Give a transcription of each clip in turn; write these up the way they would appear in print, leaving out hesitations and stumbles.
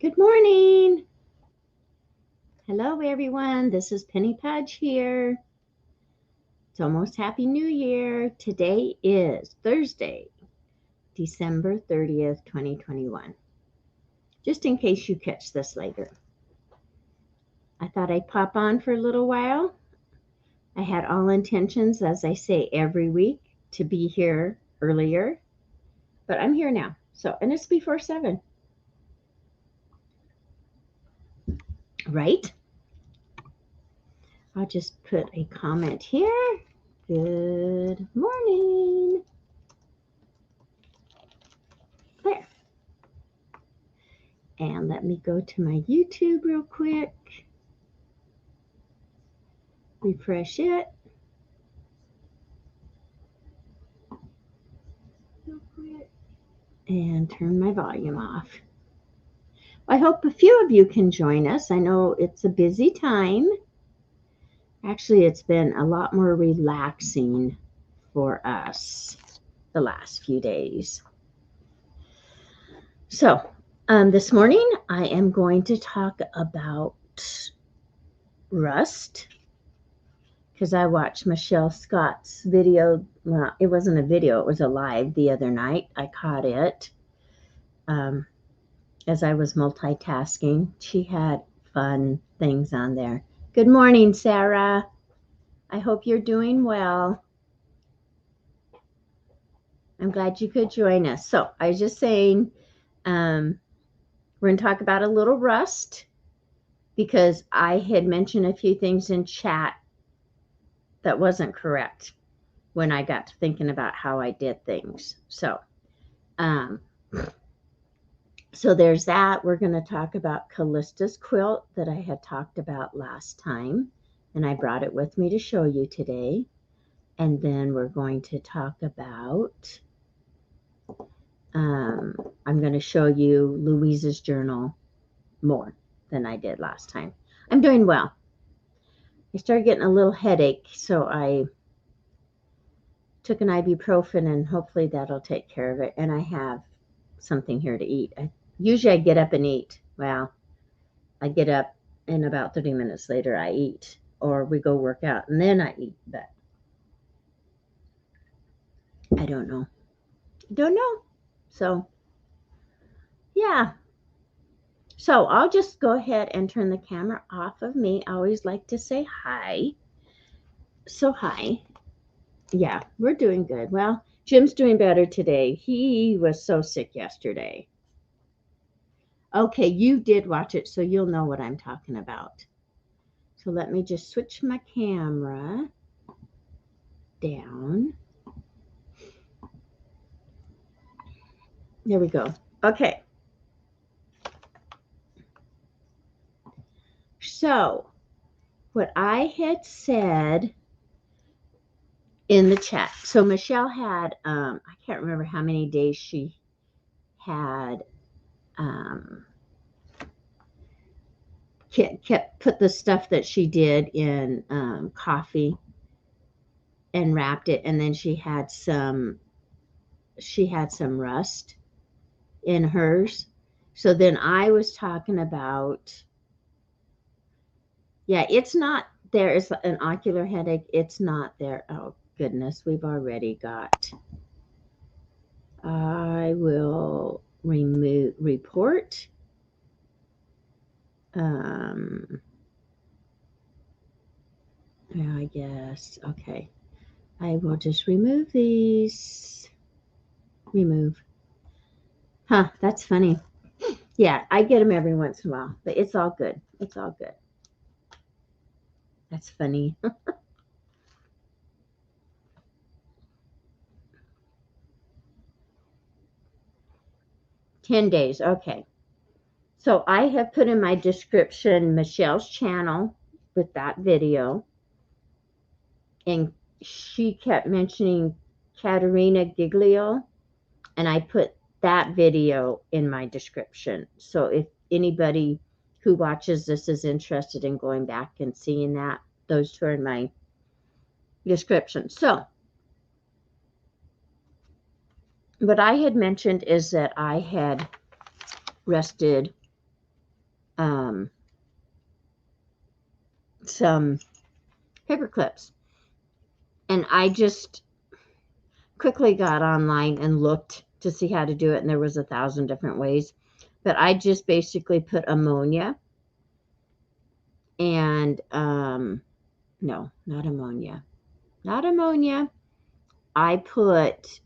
Good morning. Hello, everyone. This is Penny Pudge here. It's almost Happy New Year. Today is Thursday, December 30th, 2021. Just in case you catch this later. I thought I'd pop on for a little while. I had all intentions, as I say every week, to be here earlier, but I'm here now. And it's before 7. Right? I'll just put a comment here. Good morning. There. And let me go to my YouTube real quick. Refresh it. Real quick. And turn my volume off. I hope a few of you can join us. I know it's a busy time. Actually, it's been a lot more relaxing for us the last few days. So, this morning I am going to talk about rust because I watched Michelle Scott's video. Well, it wasn't a video, it was a live the other night. I caught it as I was multitasking. She had fun things on there. Good morning, Sarah. I hope you're doing well. I'm glad you could join us. So I was just saying, we're going to talk about a little rust because I had mentioned a few things in chat that wasn't correct when I got to thinking about how I did things. So there's that. We're going to talk about Calista's quilt that I had talked about last time, and I brought it with me to show you today. And then we're going to talk about, I'm going to show you Louise's journal more than I did last time. I'm doing well. I started getting a little headache, so I took an ibuprofen, and hopefully that'll take care of it. And I have something here to eat. Usually I get up and eat. Well, I get up and about 30 minutes later I eat, or we go work out and then I eat. But I don't know. So, yeah. So I'll just go ahead and turn the camera off of me. I always like to say hi. So hi. Yeah, we're doing good. Well, Jim's doing better today. He was so sick yesterday. Okay, you did watch it, so you'll know what I'm talking about. So let me just switch my camera down. There we go. Okay. So what I had said in the chat. So Michelle had, I can't remember how many days she had kept put the stuff that she did in coffee and wrapped it, and then she had some rust in hers. So then I was talking about, yeah, it's not there. It's an ocular headache. It's not there. Oh goodness, we've already got. I will report. Yeah, I guess. Okay. I will just remove these. Remove. Huh, that's funny. Yeah, I get them every once in a while, but it's all good. It's all good. That's funny. 10 days. Okay. So I have put in my description Michelle's channel with that video. And she kept mentioning Katerina Giglio, and I put that video in my description. So if anybody who watches this is interested in going back and seeing that, those two are in my description. So what I had mentioned is that I had rested some paper clips. And I just quickly got online and looked to see how to do it, and there was 1,000 different ways. But I just basically put ammonia and no, not ammonia. Not ammonia. I put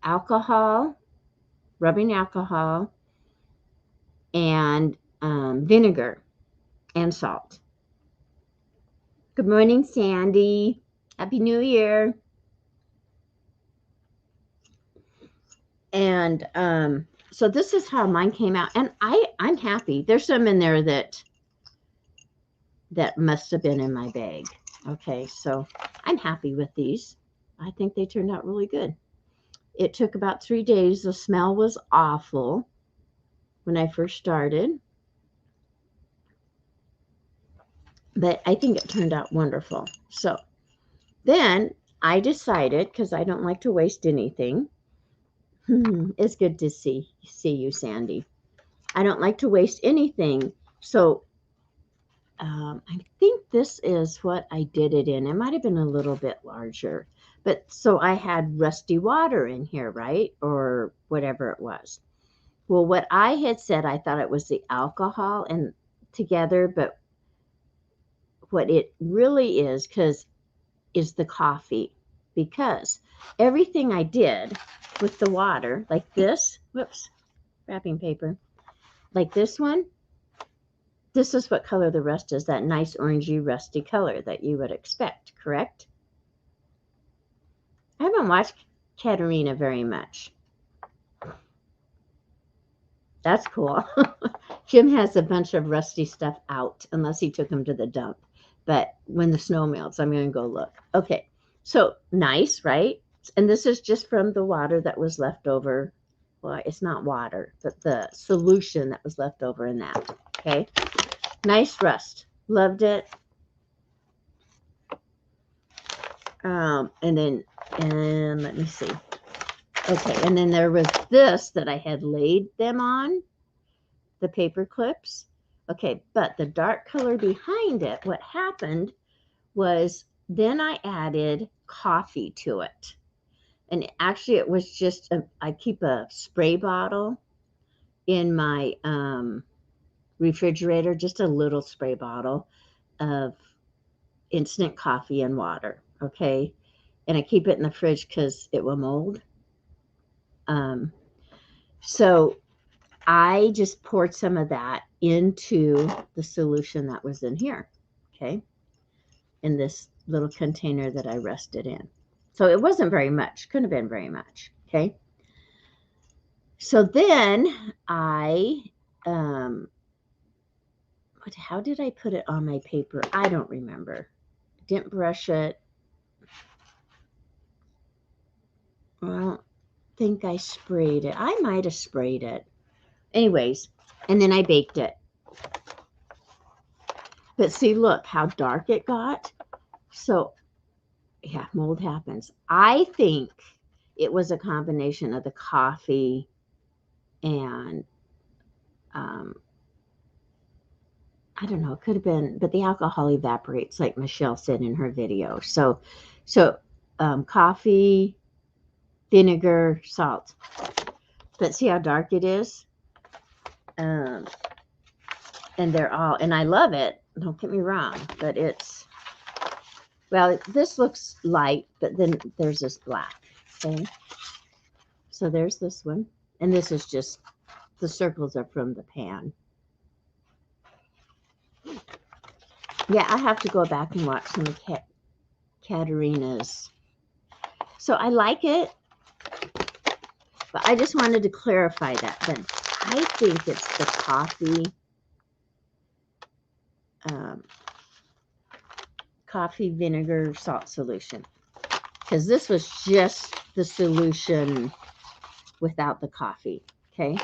alcohol, rubbing alcohol, and vinegar and salt. Good morning, Sandy. Happy New Year. And so this is how mine came out. And I'm happy. There's some in there that must have been in my bag. Okay, so I'm happy with these. I think they turned out really good. It took about 3 days. The smell was awful when I first started, but I think it turned out wonderful. So then I decided, because I don't like to waste anything. It's good to see you, Sandy. I don't like to waste anything. So I think this is what I did it in. It might have been a little bit larger. But so I had rusty water in here, right? Or whatever it was. Well, what I had said, I thought it was the alcohol and together, but what it really is the coffee, because everything I did with the water, like this, whoops, wrapping paper, like this one, this is what color the rest is, that nice orangey rusty color that you would expect, correct? I haven't watched Katerina very much. That's cool. Jim has a bunch of rusty stuff out, unless he took them to the dump. But when the snow melts, I'm going to go look. Okay, so nice, right? And this is just from the water that was left over. Well, it's not water, but the solution that was left over in that. Okay, nice rust. Loved it. And let me see. Okay, and then there was this that I had laid them on, the paper clips. Okay, but the dark color behind it, what happened was then I added coffee to it. And actually it was just, I keep a spray bottle in my refrigerator, just a little spray bottle of instant coffee and water, okay? And I keep it in the fridge because it will mold. So I just poured some of that into the solution that was in here, okay? In this little container that I rested in. So it wasn't very much, couldn't have been very much, okay? So then I, how did I put it on my paper? I don't remember. Didn't brush it. I don't think I sprayed it. I might have sprayed it. Anyways, and then I baked it. But see, look how dark it got. So, yeah, mold happens. I think it was a combination of the coffee and, I don't know, it could have been, but the alcohol evaporates, like Michelle said in her video. So coffee, vinegar, salt. But see how dark it is? And they're all, and I love it. Don't get me wrong, but it's, well, this looks light, but then there's this black. Okay. So there's this one. And this is just, the circles are from the pan. Yeah, I have to go back and watch some of Katerina's. So I like it, but I just wanted to clarify that. But I think it's the coffee vinegar salt solution, because this was just the solution without the coffee. Okay,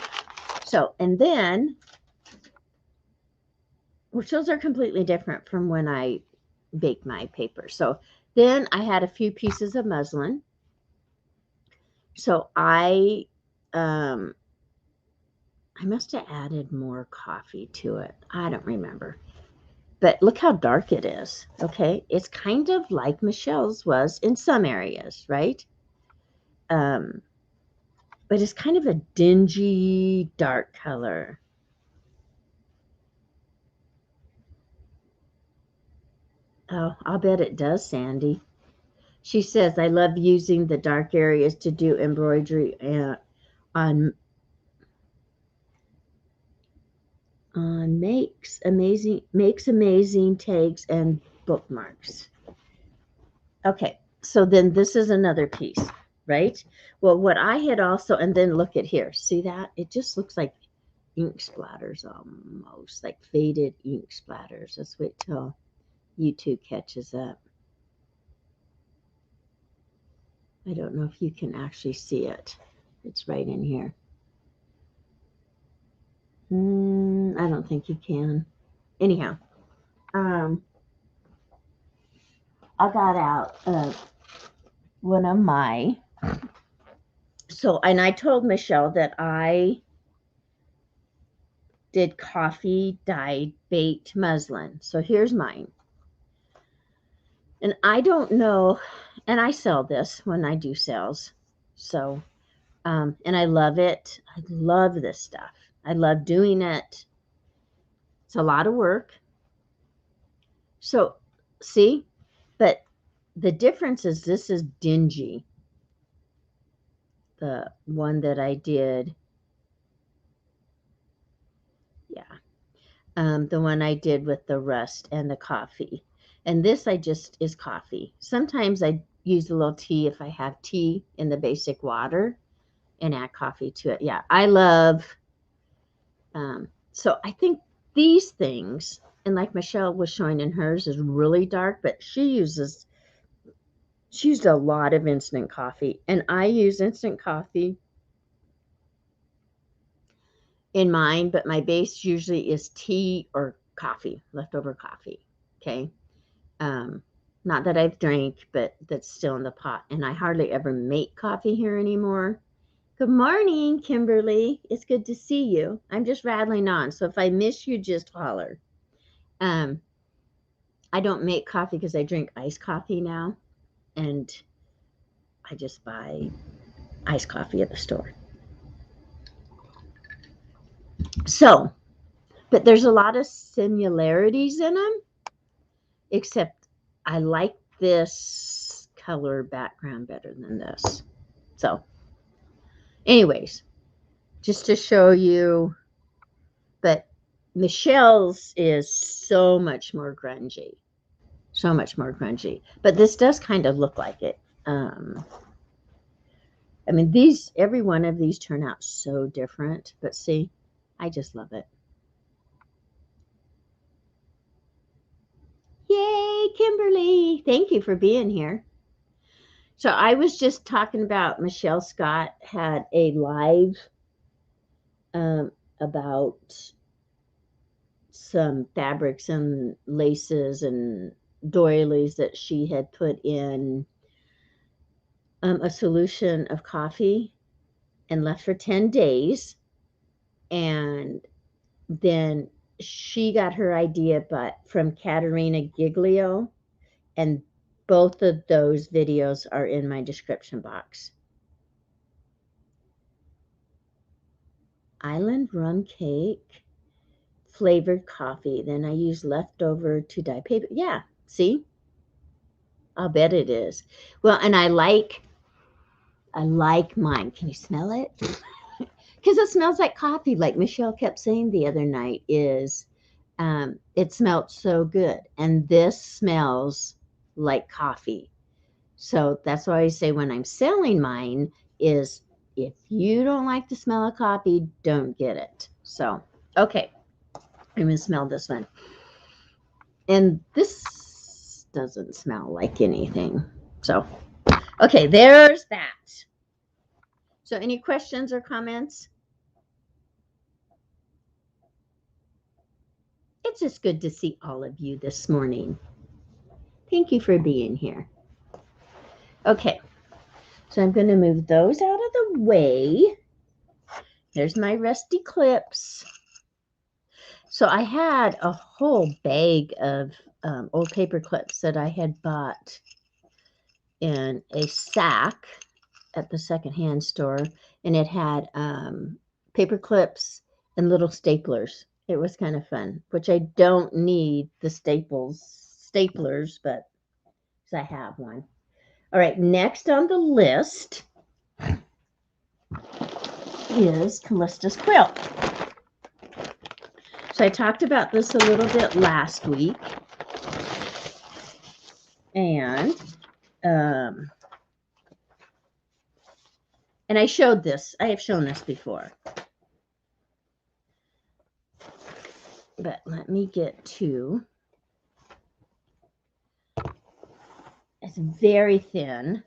so, and then, which those are completely different from when I bake my paper. So then I had a few pieces of muslin. So I I must have added more coffee to it. I don't remember. But look how dark it is, okay? It's kind of like Michelle's was in some areas, right? But it's kind of a dingy, dark color. Oh, I'll bet it does, Sandy. She says, I love using the dark areas to do embroidery on makes amazing tags and bookmarks. Okay, so then this is another piece, right? Well, what I had also, and then look at here. See that? It just looks like ink splatters almost, like faded ink splatters. Let's wait till YouTube catches up. I don't know if you can actually see it. It's right in here. I don't think you can. Anyhow, I got out one of my, and I told Michelle that I did coffee dyed baked muslin. So here's mine. And I don't know, and I sell this when I do sales. So, and I love it. I love this stuff. I love doing it. It's a lot of work. So, see, but the difference is this is dingy. The one that I did, yeah. The one I did with the rust and the coffee. And this I just is coffee. Sometimes I use a little tea if I have tea in the basic water and add coffee to it. Yeah, I love, so I think these things, and like Michelle was showing in hers, is really dark, but she used a lot of instant coffee. And I use instant coffee in mine, but my base usually is tea or coffee, leftover coffee. Okay. Not that I've drank, but that's still in the pot. And I hardly ever make coffee here anymore. Good morning, Kimberly. It's good to see you. I'm just rattling on. So if I miss you, just holler. I don't make coffee because I drink iced coffee now. And I just buy iced coffee at the store. So, but there's a lot of similarities in them, except I like this color background better than this. So, anyways, just to show you, but Michelle's is so much more grungy. So much more grungy. But this does kind of look like it. I mean, every one of these turn out so different, but see, I just love it. Yay, Kimberly. Thank you for being here. So I was just talking about Michelle Scott had a live about some fabrics and laces and doilies that she had put in a solution of coffee and left for 10 days. And then she got her idea from Katerina Giglio, and both of those videos are in my description box. Island rum cake, flavored coffee. Then I use leftover to dye paper. Yeah, see? I'll bet it is. Well, and I like mine. Can you smell it? Because it smells like coffee, like Michelle kept saying the other night, it smelled so good. And this smells like coffee. So that's why I say when I'm selling mine is if you don't like the smell of coffee, don't get it. So, okay, I'm going to smell this one. And this doesn't smell like anything. So, okay, there's that. So any questions or comments? It's just good to see all of you this morning. Thank you for being here. Okay, so I'm going to move those out of the way. There's my rusty clips. So I had a whole bag of old paper clips that I had bought in a sack at the secondhand store, and it had paper clips and little staplers. It was kind of fun, which I don't need the staplers, but I have one. All right, next on the list is Calista's quilt. So I talked about this a little bit last week, and I showed this. I have shown this before. But let me get to, it's very thin.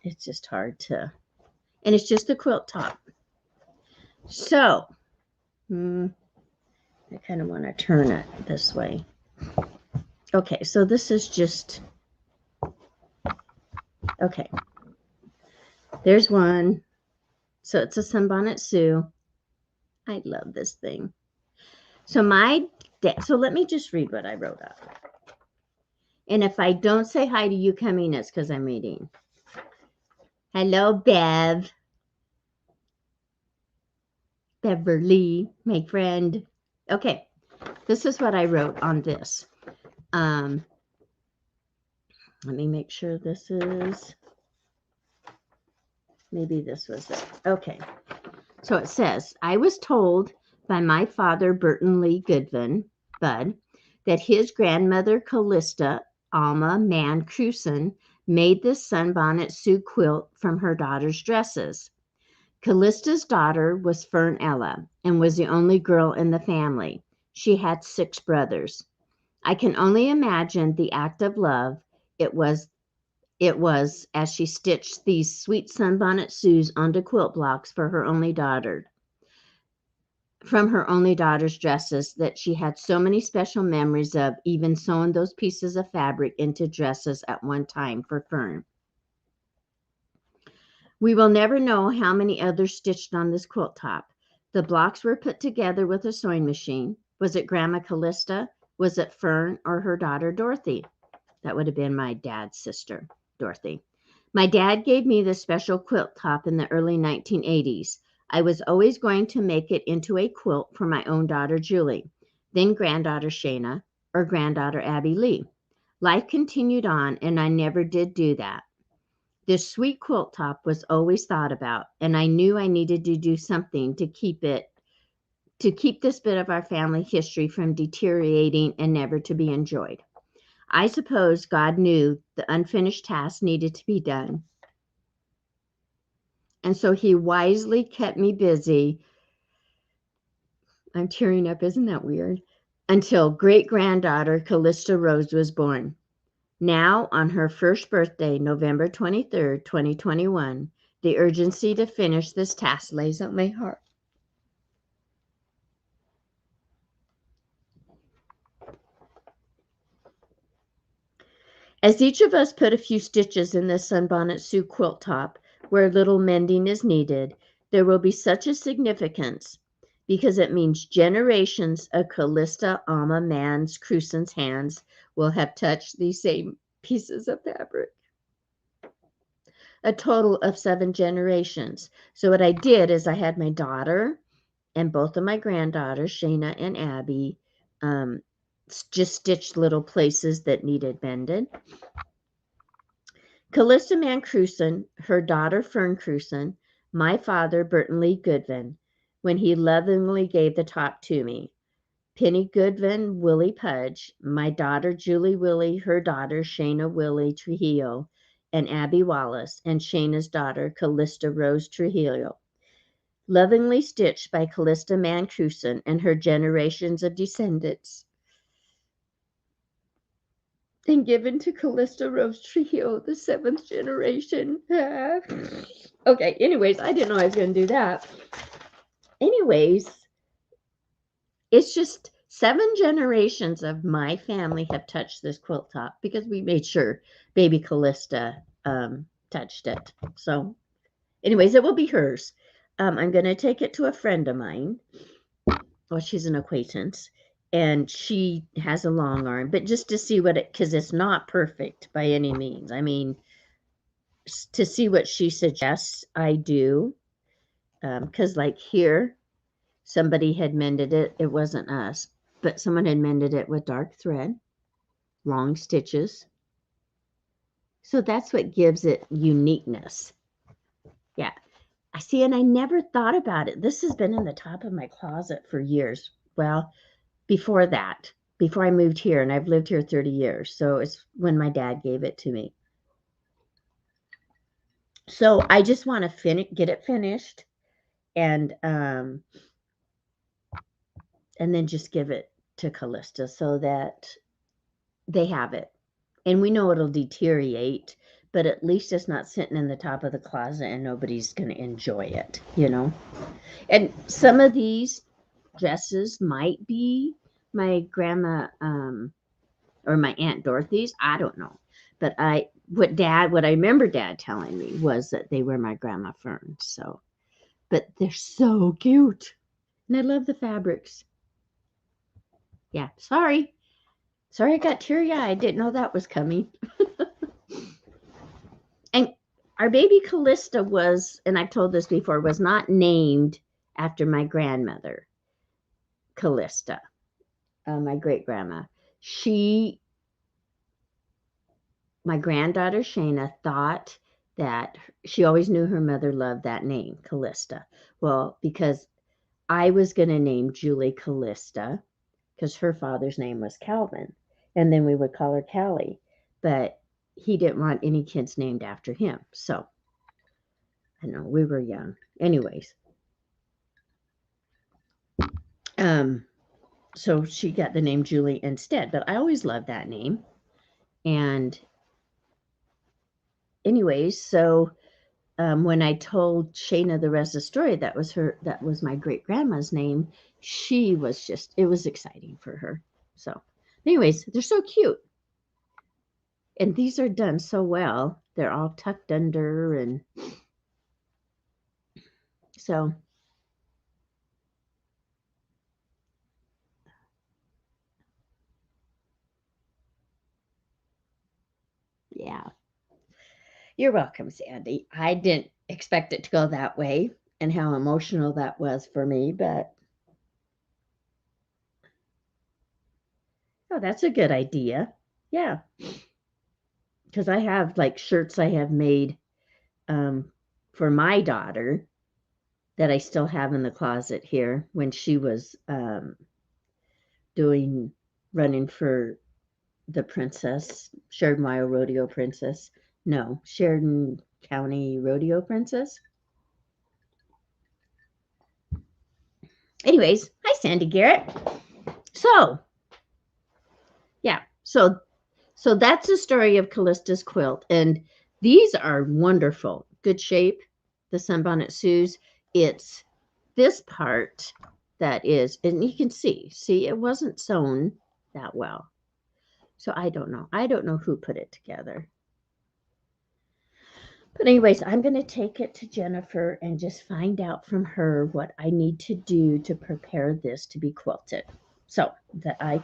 It's just hard to, and it's just a quilt top. So, I kind of want to turn it this way. Okay, so this is just, okay. There's one. So it's a Sunbonnet Sue. I love this thing. So so let me just read what I wrote up. And if I don't say hi to you coming, it's because I'm reading. Hello, Bev. Beverly, my friend. Okay, this is what I wrote on this. Let me make sure this is, maybe this was it. Okay, so it says, I was told by my father, Burton Lee Goodwin, Bud, that his grandmother, Calista, Alma Mann Cruson, made this Sunbonnet Sue quilt from her daughter's dresses. Callista's daughter was Fern Ella and was the only girl in the family. She had 6 brothers. I can only imagine the act of love it was as she stitched these sweet Sunbonnet Sues onto quilt blocks for her only daughter. From her only daughter's dresses that she had so many special memories of, even sewing those pieces of fabric into dresses at one time for Fern. We will never know how many others stitched on this quilt top. The blocks were put together with a sewing machine. Was it Grandma Calista? Was it Fern or her daughter Dorothy? That would have been my dad's sister, Dorothy. My dad gave me this special quilt top in the early 1980s. I was always going to make it into a quilt for my own daughter Julie, then granddaughter Shayna, or granddaughter Abby Lee. Life continued on, and I never did do that. This sweet quilt top was always thought about, and I knew I needed to do something to keep this bit of our family history from deteriorating and never to be enjoyed. I suppose God knew the unfinished task needed to be done, and so he wisely kept me busy. I'm tearing up, isn't that weird? Until great-granddaughter Calista Rose was born. Now, on her first birthday, November 23rd, 2021, the urgency to finish this task lays on my heart. As each of us put a few stitches in this Sunbonnet Sue quilt top where little mending is needed, there will be such a significance because it means generations of Calista Alma Mann's Cruson's hands will have touched these same pieces of fabric. A total of 7 generations. So what I did is I had my daughter and both of my granddaughters, Shayna and Abby, just stitched little places that needed mended. Calista Mann Cruson, her daughter Fern Cruson, my father Burton Lee Goodwin, when he lovingly gave the top to me. Penny Goodwin, Willie Pudge, my daughter Julie Willie, her daughter Shayna Willie Trujillo, and Abby Wallace, and Shayna's daughter Calista Rose Trujillo. Lovingly stitched by Calista Mann Cruson and her generations of descendants, and given to Calista Rose Trujillo, the 7th generation. Okay, anyways, I didn't know I was going to do that. Anyways, it's just 7 generations of my family have touched this quilt top because we made sure baby Calista touched it. So anyways, it will be hers. I'm going to take it to a friend of mine. Well, she's an acquaintance, and she has a long arm, but just to see what it, because it's not perfect by any means. I mean, to see what she suggests, I do. Because like here, somebody had mended it. It wasn't us, but someone had mended it with dark thread, long stitches. So that's what gives it uniqueness. Yeah. I see, and I never thought about it. This has been in the top of my closet for years. Well, before that, before I moved here, and I've lived here 30 years. So it's when my dad gave it to me. So I just want to get it finished, and then just give it to Calista so that they have it. And we know it'll deteriorate, but at least it's not sitting in the top of the closet and nobody's going to enjoy it, you know. And some of these dresses might be my grandma or my Aunt Dorothy's. I don't know. But what I remember Dad telling me was that they were my Grandma Fern's. So, but they're so cute. And I love the fabrics. Yeah, sorry. Sorry I got teary-eyed. Didn't know that was coming. And our baby Calista was, and I've told this before, was not named after my grandmother, Calista, my great-grandma. My granddaughter Shayna thought that she always knew her mother loved that name, Calista. Well, because I was going to name Julie Calista because her father's name was Calvin, and then we would call her Callie. But he didn't want any kids named after him. So, I know, we were young. Anyways. So she got the name Julie instead, but I always loved that name. And anyways, so when I told Shayna the rest of the story, that was my great grandma's name. It was exciting for her. So anyways, they're so cute. And these are done so well. They're all tucked under, and so yeah. You're welcome, Sandy. I didn't expect it to go that way and how emotional that was for me, but oh, that's a good idea. Yeah. Because I have like shirts I have made for my daughter that I still have in the closet here when she was running for the princess, Sheridan Mile Rodeo Princess. No, Sheridan County Rodeo Princess. Anyways, hi, Sandy Garrett. So, yeah, so that's the story of Callista's quilt, and these are wonderful, good shape. The Sunbonnet Sue's. It's this part that is, and you can see, it wasn't sewn that well. So I don't know who put it together. But anyways, I'm going to take it to Jennifer and just find out from her what I need to do to prepare this to be quilted. So that I'm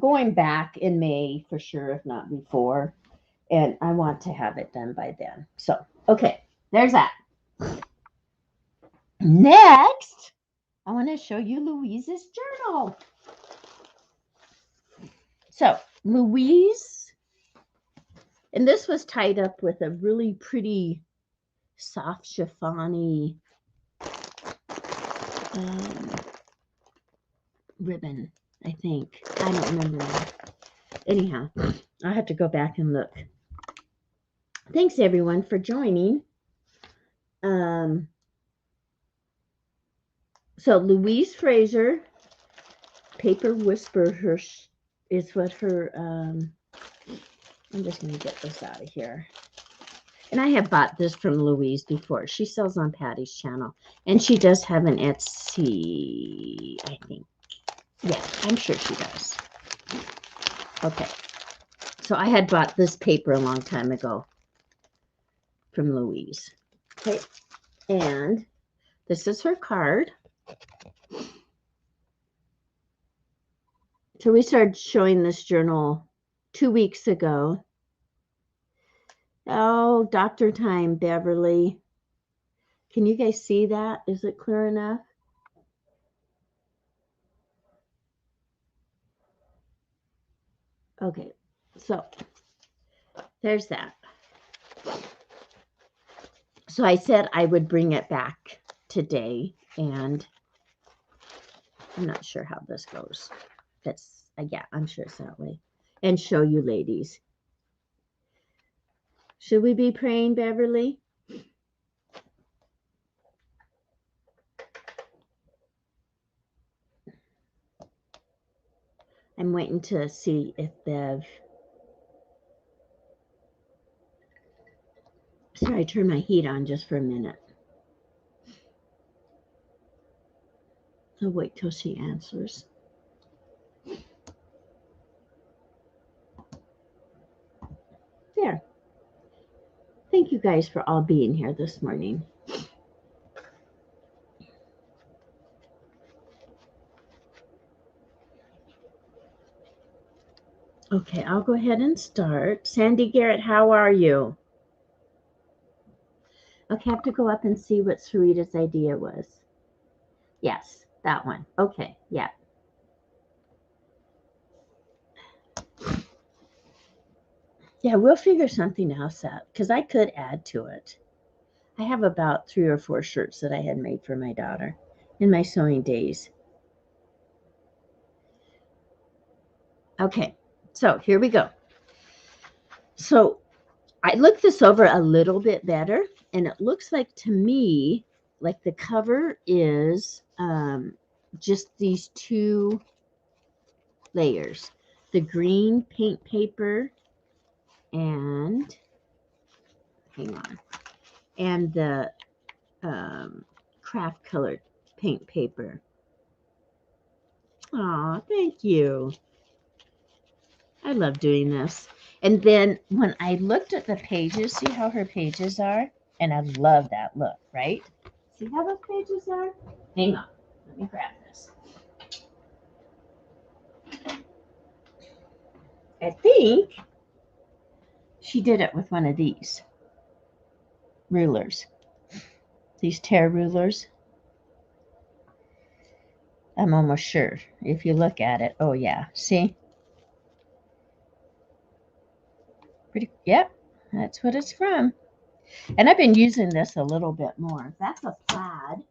going back in May for sure, if not before. And I want to have it done by then. So, okay, there's that. Next, I want to show you Louise's journal. So, Louise, and this was tied up with a really pretty soft chiffon-y ribbon, I think. I don't remember now. Anyhow, I'll have to go back and look. Thanks, everyone, for joining. So Louise Fraser, Paper Whisperer is what her, I'm just going to get this out of here. And I have bought this from Louise before. She sells on Patty's channel. And she does have an Etsy, I think. Yeah, I'm sure she does. Okay. So I had bought this paper a long time ago. from Louise. Okay, and this is her card. So we started showing this journal 2 weeks ago. Oh, doctor time, Beverly. Can you guys see that? Is it clear enough? Okay, so there's that. So I said I would bring it back today, and I'm not sure how this goes. That's, yeah, I'm sure it's that way. And show you ladies. Should we be praying, Beverly? I'm waiting to see if Bev. Sorry, I turned my heat on just for a minute. I'll wait till she answers. There. Thank you guys for all being here this morning. Okay, I'll go ahead and start. Sandy Garrett, how are you? Okay, I have to go up and see what Sarita's idea was. Yes, that one. Okay, yeah. Yeah, we'll figure something else out because I could add to it. I have about 3 or 4 shirts that I had made for my daughter in my sewing days. Okay, so here we go. So I looked this over a little bit better, and it looks like to me, like the cover is just these 2 layers. The green paint paper and, hang on, and the craft colored paint paper. Aw, thank you. I love doing this. And then when I looked at the pages, see how her pages are? And I love that look, right? See how those pages are? Hang on. Let me grab this. I think she did it with one of these rulers. These tear rulers. I'm almost sure. If you look at it, oh yeah. See? Pretty, yep, that's what it's from. And I've been using this a little bit more. That's a plaid.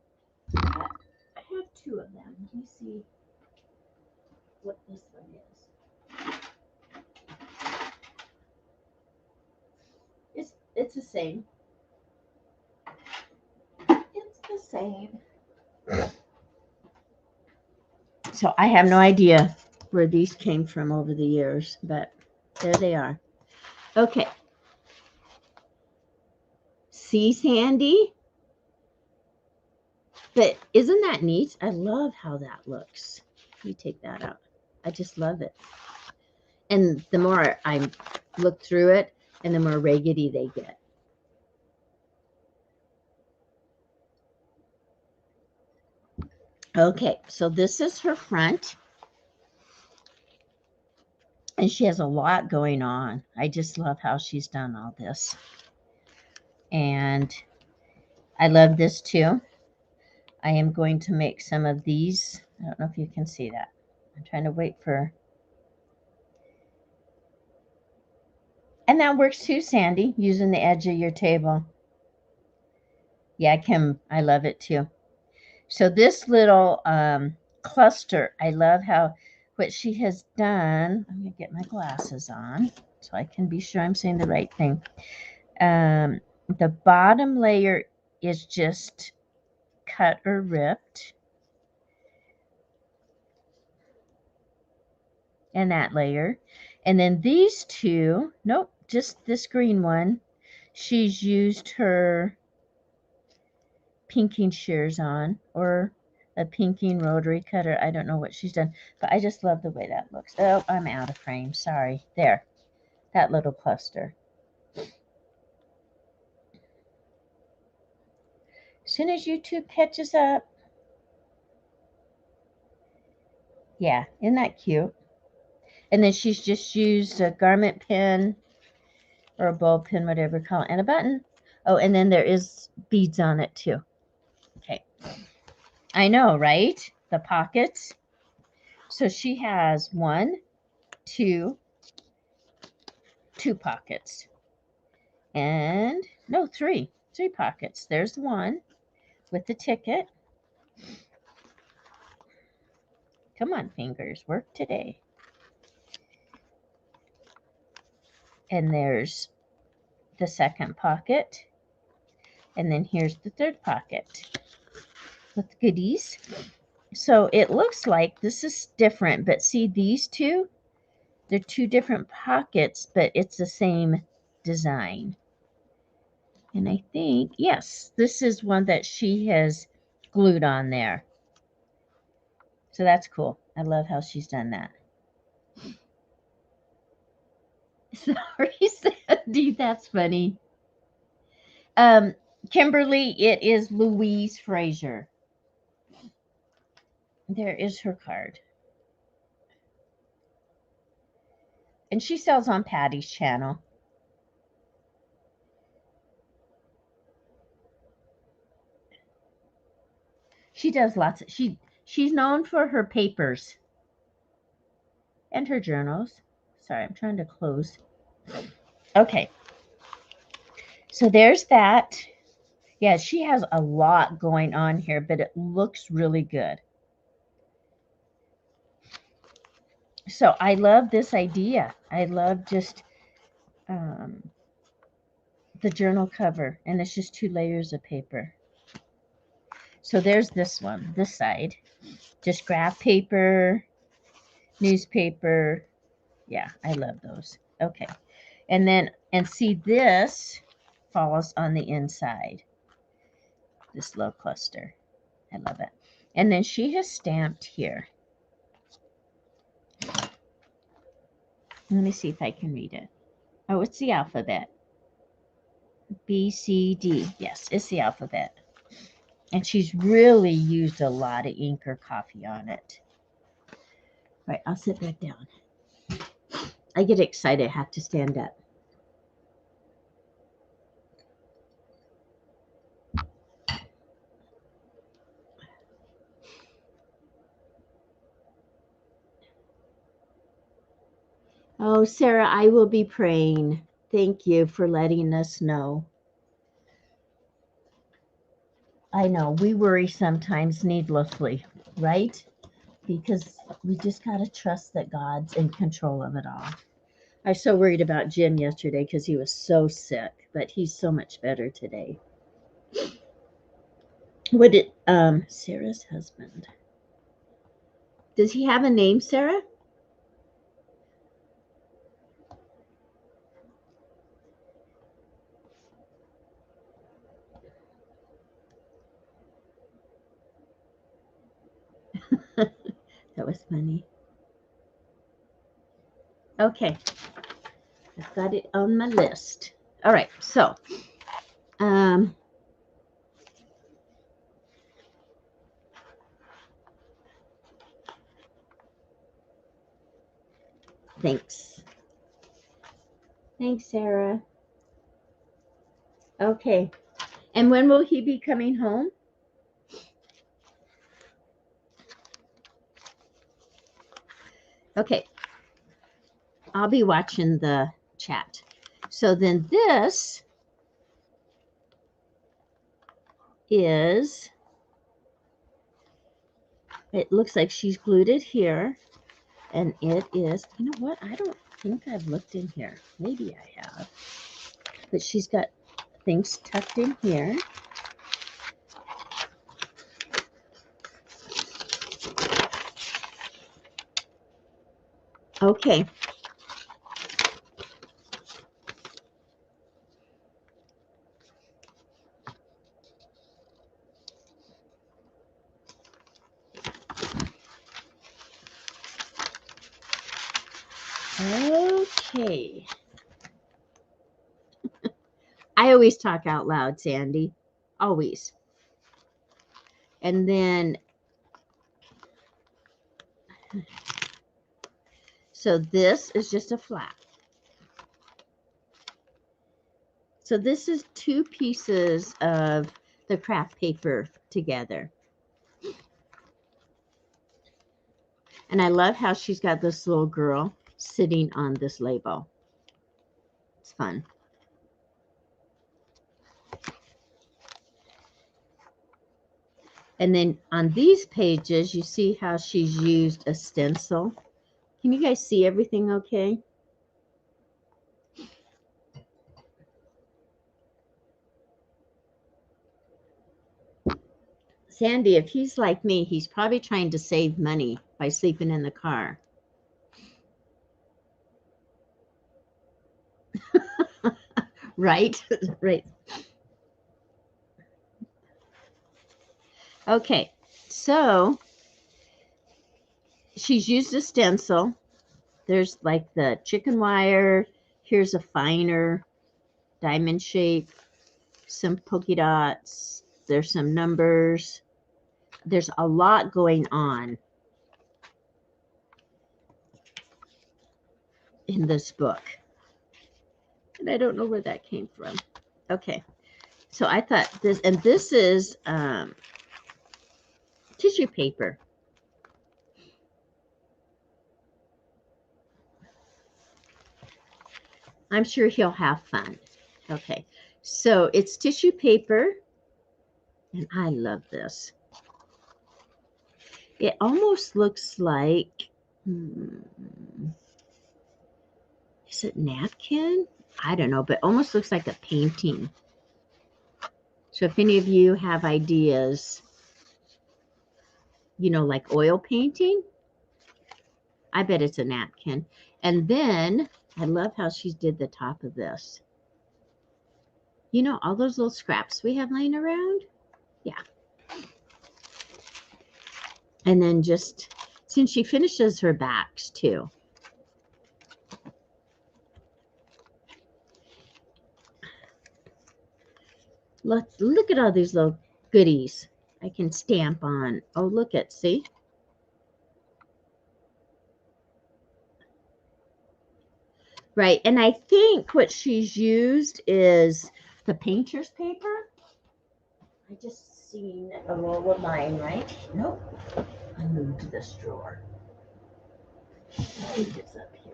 I have 2 of them. Let me see what this one is. It's the same. It's the same. So I have no idea where these came from over the years, but there they are. Okay. See, Sandy? But isn't that neat? I love how that looks. Let me take that out. I just love it. And the more I look through it, and the more raggedy they get. Okay, so this is her front. And she has a lot going on. I just love how she's done all this. And I love this too. I am going to make some of these. I don't know if you can see that. I'm trying to wait for. And that works too, Sandy, using the edge of your table. Yeah, Kim, I love it too. So this little cluster, I love how what she has done. I'm going to get my glasses on so I can be sure I'm saying the right thing. The bottom layer is just cut or ripped. And that layer. And then these 2, nope, just this green one, she's used her pinking shears on, or a pinking rotary cutter. I don't know what she's done, but I just love the way that looks. Oh, I'm out of frame. Sorry. There. That little cluster. soon as YouTube catches up. Yeah, isn't that cute? And then she's just used a garment pin or a ball pin, whatever you call it, and a button. Oh, and then there is beads on it too. Okay. I know, right? The pockets. So she has two pockets. And no, three pockets. There's one with the ticket. Come on, fingers, work today. And there's the second pocket. And then here's the third pocket with goodies. So it looks like this is different, but see these two? They're two different pockets, but it's the same design. And I think, yes, this is one that she has glued on there. So that's cool. I love how she's done that. Sorry, Sandy, that's funny. Kimberly, it is Louise Fraser. There is her card. And she sells on Patty's channel. She does lots of, she's known for her papers and her journals. Sorry, I'm trying to close. Okay. So there's that. Yeah, she has a lot going on here, but it looks really good. So I love this idea. I love just the journal cover, and it's just 2 layers of paper. So there's this one, this side. Just graph paper, newspaper. Yeah, I love those. Okay. And then, and see this falls on the inside. This low cluster. I love it. And then she has stamped here. Let me see if I can read it. Oh, it's the alphabet. B, C, D. Yes, it's the alphabet. And she's really used a lot of ink or coffee on it. All right, I'll sit back down. I get excited. I have to stand up. Oh, Sarah, I will be praying. Thank you for letting us know. I know we worry sometimes needlessly, right? Because we just got to trust that God's in control of it all. I was so worried about Jim yesterday because he was so sick, but he's so much better today. What did Sarah's husband? Does he have a name, Sarah? That was funny. Okay. I've got it on my list. All right. So, thanks. Thanks, Sarah. Okay. And when will he be coming home? Okay. I'll be watching the chat. So then this is, it looks like she's glued it here. And it is, you know what? I don't think I've looked in here. Maybe I have. But she's got things tucked in here. Okay. Okay. I always talk out loud, Sandy. Always. And then, so this is just a flap. So this is 2 pieces of the craft paper together. And I love how she's got this little girl sitting on this label. It's fun. And then on these pages, you see how she's used a stencil. Can you guys see everything okay? Sandy, if he's like me, he's probably trying to save money by sleeping in the car. Right? Right. Okay, so she's used a stencil. There's like the chicken wire. Here's a finer diamond shape, some polka dots. There's some numbers. There's a lot going on in this book. And I don't know where that came from. Okay, so I thought this, and this is tissue paper. I'm sure he'll have fun. Okay, so it's tissue paper, and I love this. It almost looks like, is it napkin? I don't know, but almost looks like a painting. So if any of you have ideas, you know, like oil painting, I bet it's a napkin. And then I love how she did the top of this. You know, all those little scraps we have laying around? Yeah. And then just, since she finishes her backs too. Look at all these little goodies I can stamp on. Oh, look at, see? Right, and I think what she's used is the painter's paper. I just seen a roll of mine, right? Nope. I moved this drawer. I think it's up here.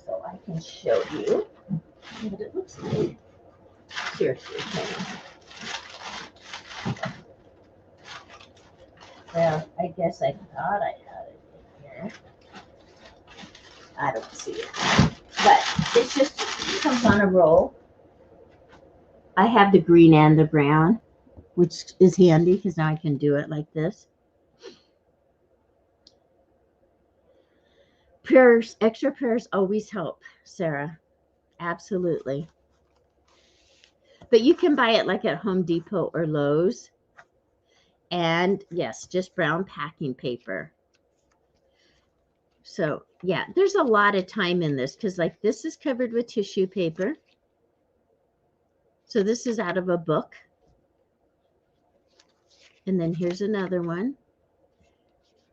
So I can show you what it looks like. Seriously, okay. Well, I guess I thought I had it in here. I don't see it. But it's just comes on a roll. I have the green and the brown, which is handy because now I can do it like this. Prayers, extra prayers always help, Sarah. Absolutely. But you can buy it like at Home Depot or Lowe's. And yes, just brown packing paper. So yeah, there's a lot of time in this because like this is covered with tissue paper. So this is out of a book. And then here's another one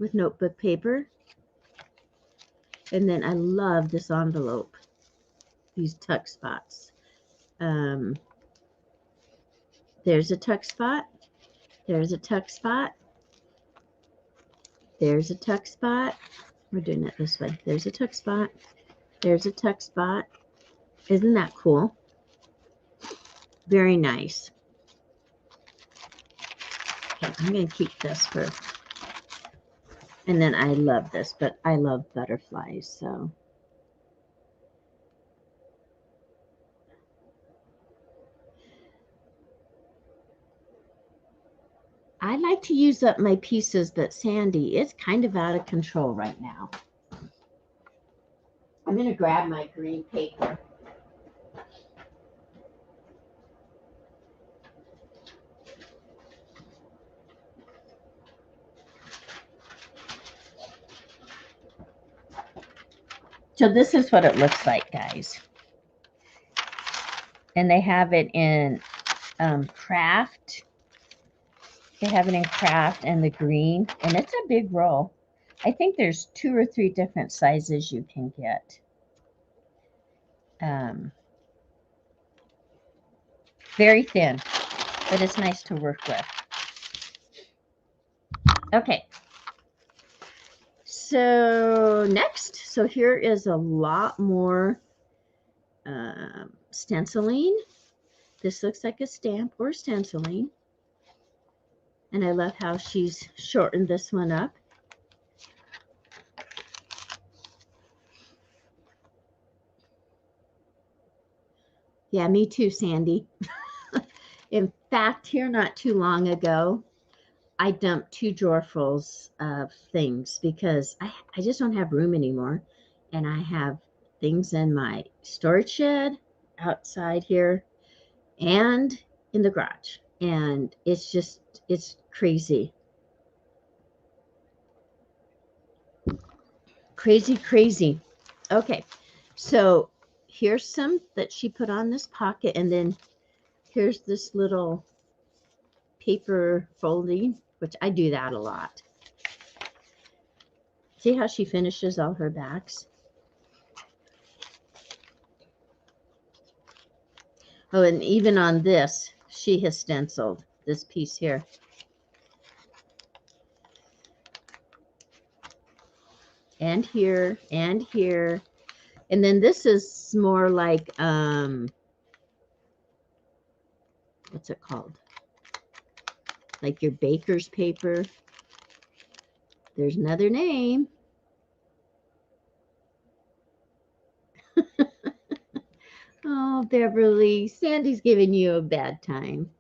with notebook paper. And then I love this envelope, these tuck spots. There's a tuck spot. There's a tuck spot. There's a tuck spot. We're doing it this way. There's a tuck spot. There's a tuck spot. Isn't that cool? Very nice. Okay, I'm going to keep this for, and then I love this, but I love butterflies, so. I like to use up my pieces, but Sandy, it's kind of out of control right now. I'm going to grab my green paper. So this is what it looks like, guys. And they have it in craft. They have it in craft and the green. And it's a big roll. I think there's 2 or 3 different sizes you can get. Very thin, but it's nice to work with. Okay. So next, so here is a lot more stenciling. This looks like a stamp or stenciling. And I love how she's shortened this one up. Yeah, me too, Sandy. In fact, here not too long ago, I dumped 2 drawerfuls of things because I just don't have room anymore. And I have things in my storage shed outside here and in the garage. And it's crazy. Crazy. Okay, so here's some that she put on this pocket, and then here's this little paper folding, which I do that a lot. See how she finishes all her backs? Oh, and even on this, she has stenciled this piece here. And here, and here. And then this is more like, what's it called? Like your baker's paper. There's another name. Oh, Beverly, Sandy's giving you a bad time.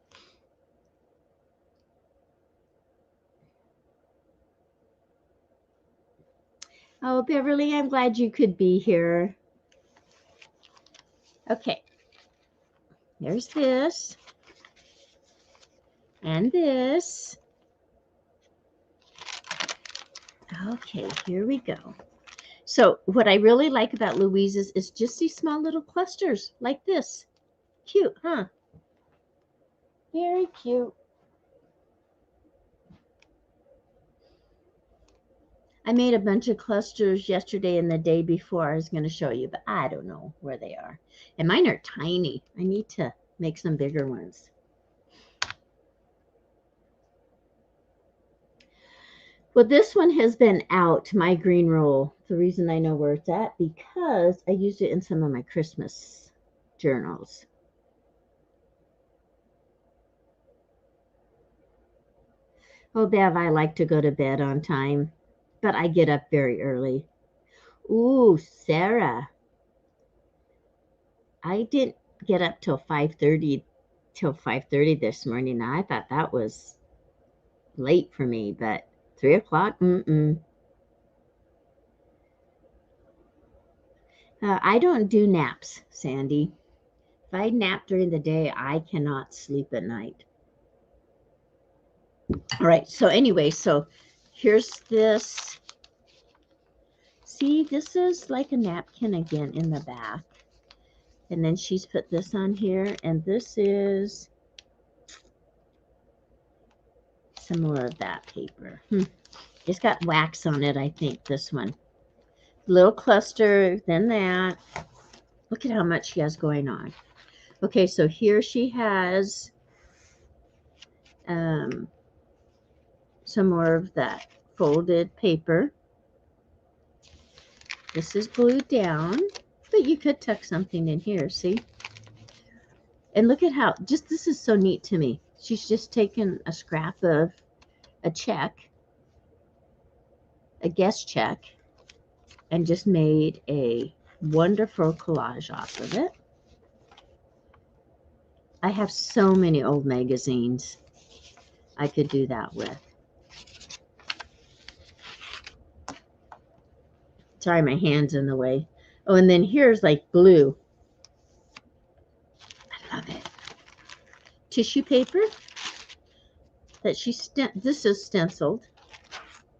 Oh, Beverly, I'm glad you could be here. Okay. There's this. And this. Okay, here we go. So what I really like about Louise's is just these small little clusters like this. Cute, huh? Very cute. I made a bunch of clusters yesterday and the day before. I was going to show you, but I don't know where they are. And mine are tiny. I need to make some bigger ones. Well, this one has been out, my green roll. The reason I know where it's at, because I used it in some of my Christmas journals. Oh, Bev, I like to go to bed on time, but I get up very early. Ooh, Sarah. I didn't get up till 5:30 this morning. Now, I thought that was late for me, but 3 o'clock, I don't do naps, Sandy. If I nap during the day, I cannot sleep at night. All right, so anyway, so here's this. See, this is like a napkin again in the back. And then she's put this on here, and this is some more of that paper. It's got wax on it, I think, this one. Little cluster, then that. Look at how much she has going on. Okay, so here she has some more of that folded paper. This is glued down, but you could tuck something in here, see? And look at how, just this is so neat to me. She's just taken a scrap of a check, a guest check, and just made a wonderful collage off of it. I have so many old magazines I could do that with. Sorry, my hand's in the way. Oh, and then here's like glue. I love it. Tissue paper that this is stenciled,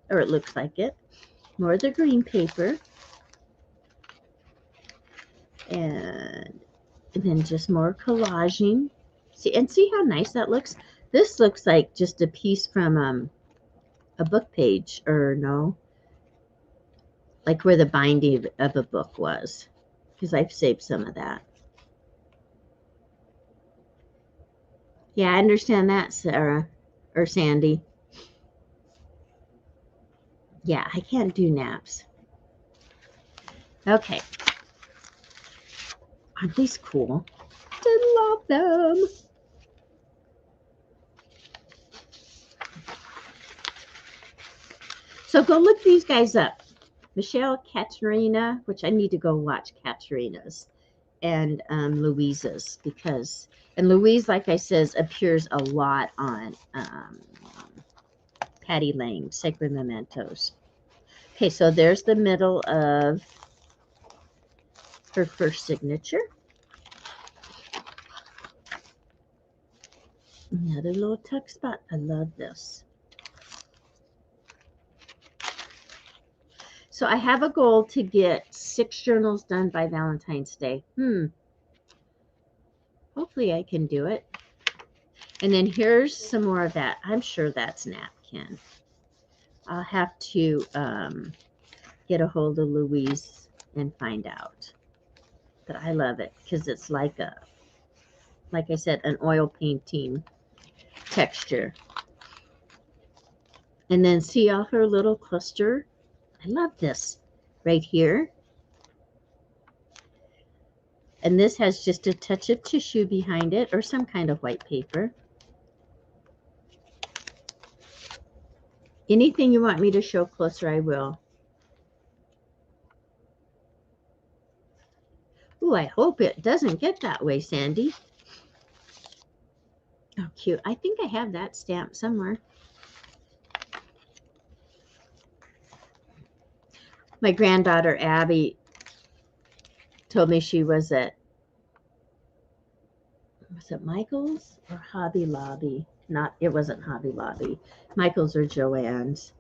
or it looks like it. More of the green paper. And then just more collaging. See how nice that looks? This looks like just a piece from a book page, or no, like where the binding of a book was, because I've saved some of that. Yeah, I understand that, Sarah or Sandy. Yeah, I can't do naps. Okay. Aren't these cool? I love them. So go look these guys up. Michelle, Katerina, which I need to go watch Katerina's, and Louise's, because, and Louise, like I says, appears a lot on Patty Lang, Sacred Mementos. Okay, so there's the middle of her first signature. Another little tuck spot. I love this. So I have a goal to get 6 journals done by Valentine's Day. Hopefully I can do it. And then here's some more of that. I'm sure that's napkin. I'll have to get a hold of Louise and find out. But I love it because it's like I said, an oil painting texture. And then see all her little cluster. I love this right here. And this has just a touch of tissue behind it, or some kind of white paper. Anything you want me to show closer, I will. Ooh, I hope it doesn't get that way, Sandy. Oh, cute. I think I have that stamp somewhere. My granddaughter, Abby, told me she was at, was it Michael's or Hobby Lobby? Not, it wasn't Hobby Lobby. Michael's or Joann's.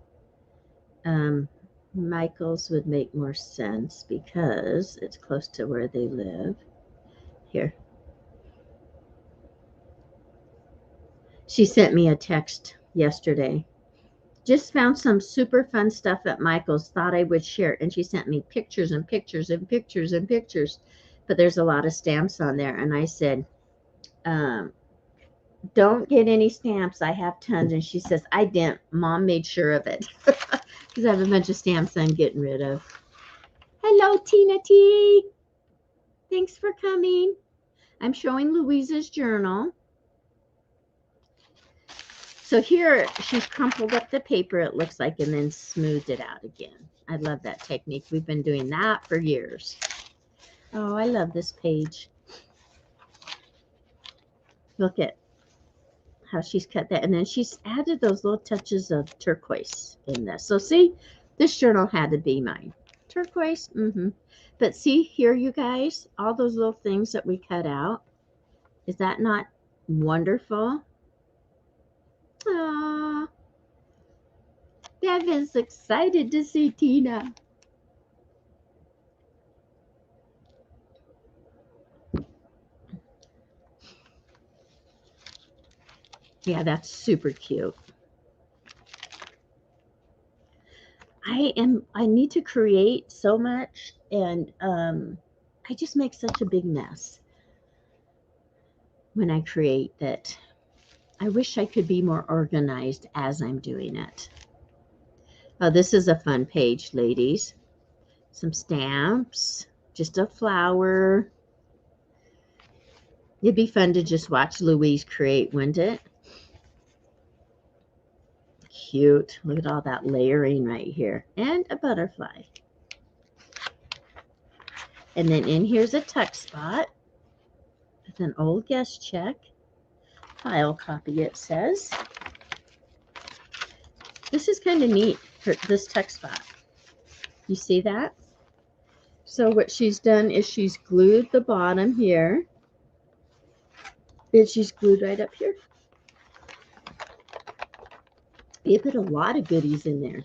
Michael's would make more sense because it's close to where they live. Here. She sent me a text yesterday. Just found some super fun stuff at Michael's. Thought I would share. And she sent me pictures and pictures and pictures and pictures. But there's a lot of stamps on there. And I said, don't get any stamps. I have tons. And she says, I didn't. Mom made sure of it. Because I have a bunch of stamps I'm getting rid of. Hello, Tina T. Thanks for coming. I'm showing Louise's journal. So here she's crumpled up the paper, it looks like, and then smoothed it out again. I love that technique. We've been doing that for years. Oh, I love this page. Look at how she's cut that. And then she's added those little touches of turquoise in this. So see, this journal had to be mine. Turquoise, But see here, you guys, all those little things that we cut out. Is that not wonderful? Aww. Devin's excited to see Tina. Yeah, that's super cute. I need to create so much, and I just make such a big mess when I create that I wish I could be more organized as I'm doing it. Oh, this is a fun page, ladies. Some stamps, just a flower. It'd be fun to just watch Louise create, wouldn't it? Cute. Look at all that layering right here. And a butterfly. And then in here's a tuck spot with an old guest check. File copy, it says. This is kind of neat, for this tuck spot. You see that? So what she's done is she's glued the bottom here. And she's glued right up here. You put a lot of goodies in there.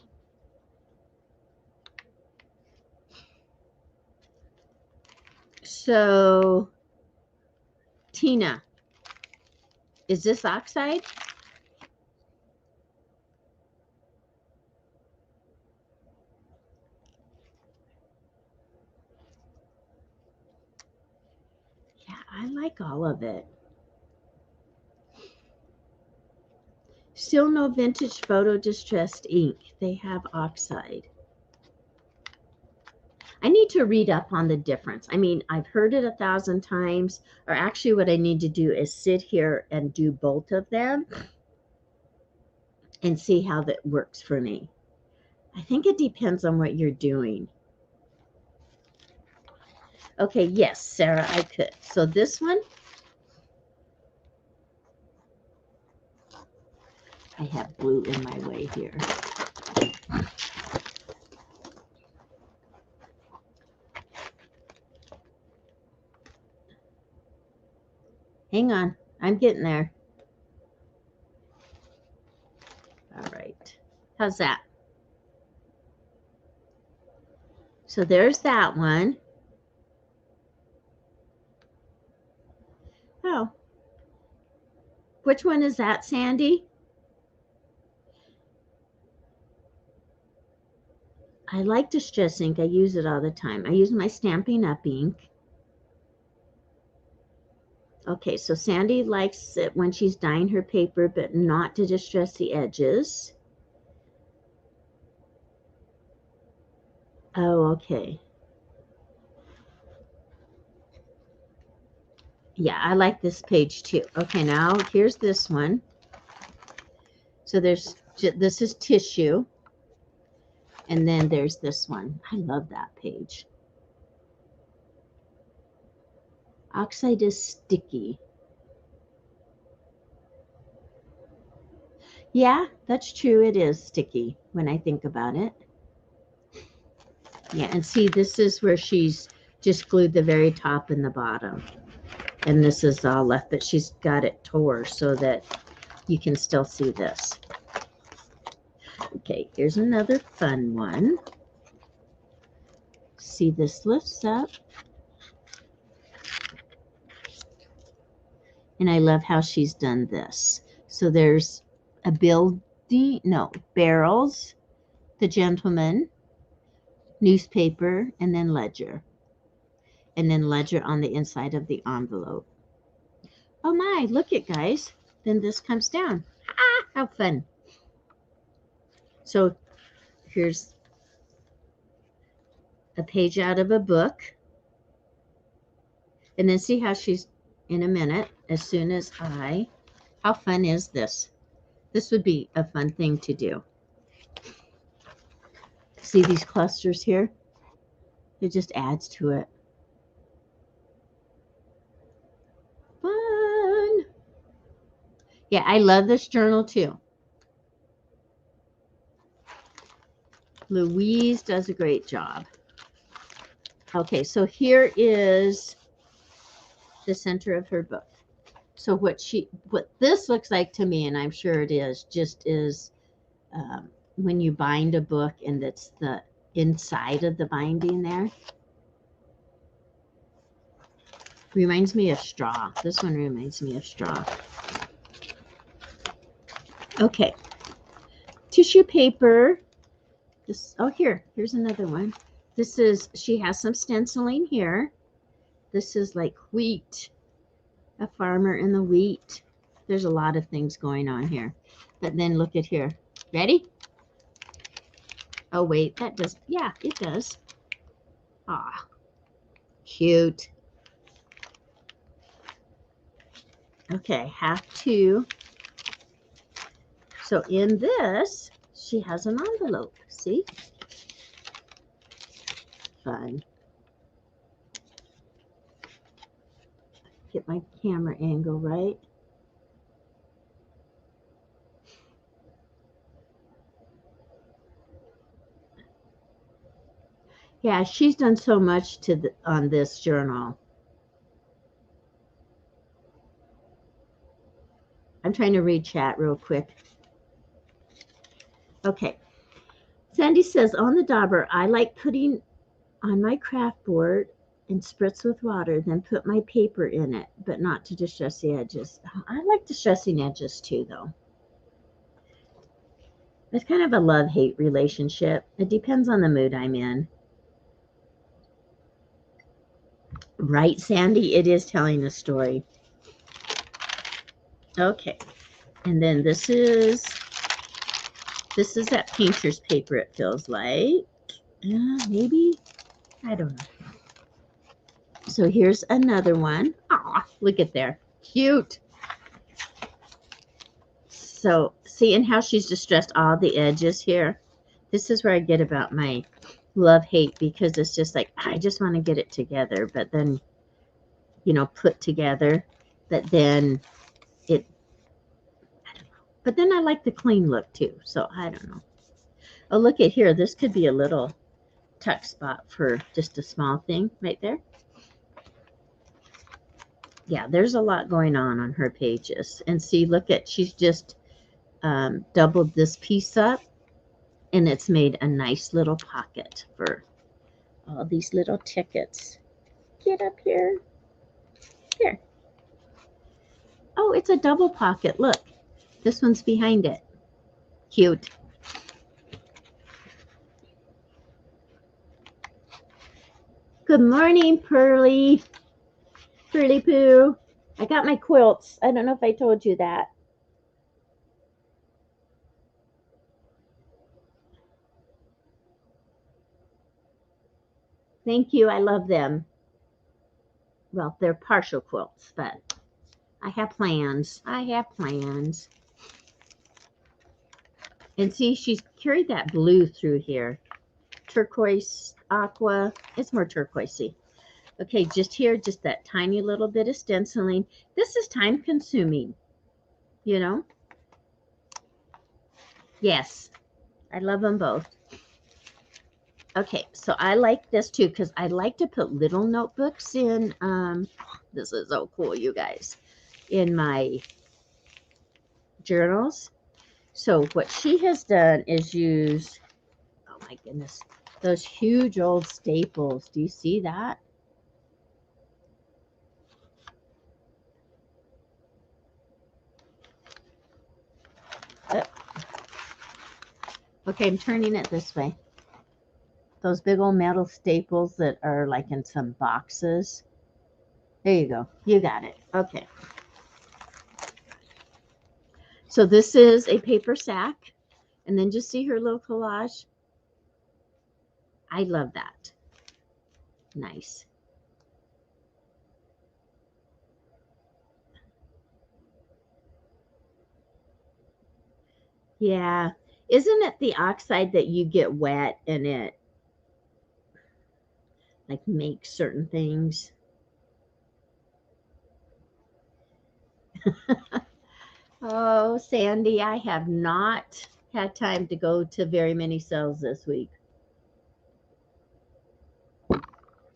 So Tina, is this oxide? Yeah, I like all of it. Still no vintage photo distressed ink. They have oxide. I need to read up on the difference. I mean, I've heard it 1,000 times, or actually what I need to do is sit here and do both of them and see how that works for me. I think it depends on what you're doing. Okay, yes, Sarah, I could. So this one, I have blue in my way here. Hang on, I'm getting there. All right, how's that? So there's that one. Oh, which one is that, Sandy? I like distress ink. I use it all the time. I use my Stampin' Up! Ink. Okay, so Sandy likes it when she's dyeing her paper, but not to distress the edges. Oh, okay. Yeah, I like this page too. Okay, now here's this one. So this is tissue. And then there's this one. I love that page. Oxide is sticky. Yeah, that's true. It is sticky when I think about it. Yeah, and see, this is where she's just glued the very top and the bottom. And this is all left, but she's got it tore so that you can still see this. Okay, here's another fun one. See, this lifts up. And I love how she's done this. So there's a barrels, the gentleman, newspaper, and then ledger. And then ledger on the inside of the envelope. Oh my, look it, guys. Then this comes down. Ah, how fun. So here's a page out of a book. And then see how she's, in a minute, as soon as how fun is this? This would be a fun thing to do. See these clusters here? It just adds to it. Fun. Yeah, I love this journal too. Louise does a great job. Okay, so here is the center of her book. So what this looks like to me, and I'm sure it is, just is when you bind a book and it's the inside of the binding there. Reminds me of straw. This one reminds me of straw. Okay. Tissue paper. Here's another one. She has some stenciling here. This is like wheat, a farmer in the wheat. There's a lot of things going on here. But then look at here. Ready? Oh, wait, that does, yeah, it does. Ah, cute. Okay, have to. So in this, she has an envelope. See? Fun. Get my camera angle right. Yeah, she's done so much on this journal. I'm trying to read chat real quick. Okay. Sandy says, on the dauber, I like putting on my craft board and spritz with water, then put my paper in it, but not to distress the edges. I like distressing edges too, though. It's kind of a love-hate relationship. It depends on the mood I'm in. Right, Sandy? It is telling a story. Okay. And then this is that painter's paper, it feels like. Maybe. I don't know. So here's another one. Aw, look at there. Cute. So seeing how she's distressed all the edges here. This is where I get about my love-hate, because it's just like, I just want to get it together, but then, you know, put together. But then it, I don't know. But then I like the clean look too. So I don't know. Oh, look at here. This could be a little tuck spot for just a small thing right there. Yeah, there's a lot going on her pages. And see, look at, she's just doubled this piece up, and it's made a nice little pocket for all these little tickets. Get up here. Here. Oh, it's a double pocket. Look, this one's behind it. Cute. Good morning, Pearly. Pearly Poo. I got my quilts. I don't know if I told you that. Thank you. I love them. Well, they're partial quilts, but I have plans. I have plans. And see, she's carried that blue through here. Turquoise, aqua. It's more turquoisey. Okay, just here, just that tiny little bit of stenciling. This is time consuming, you know? Yes, I love them both. Okay, so I like this too, because I like to put little notebooks in. This is so cool, you guys, in my journals. So what she has done is use, oh my goodness, those huge old staples. Do you see that? Okay, I'm turning it this way. Those big old metal staples that are like in some boxes. There you go. You got it. Okay. So this is a paper sack. And then just see her little collage. I love that. Nice. Yeah. Isn't it the oxide that you get wet and it like makes certain things? Oh, Sandy, I have not had time to go to very many sales this week.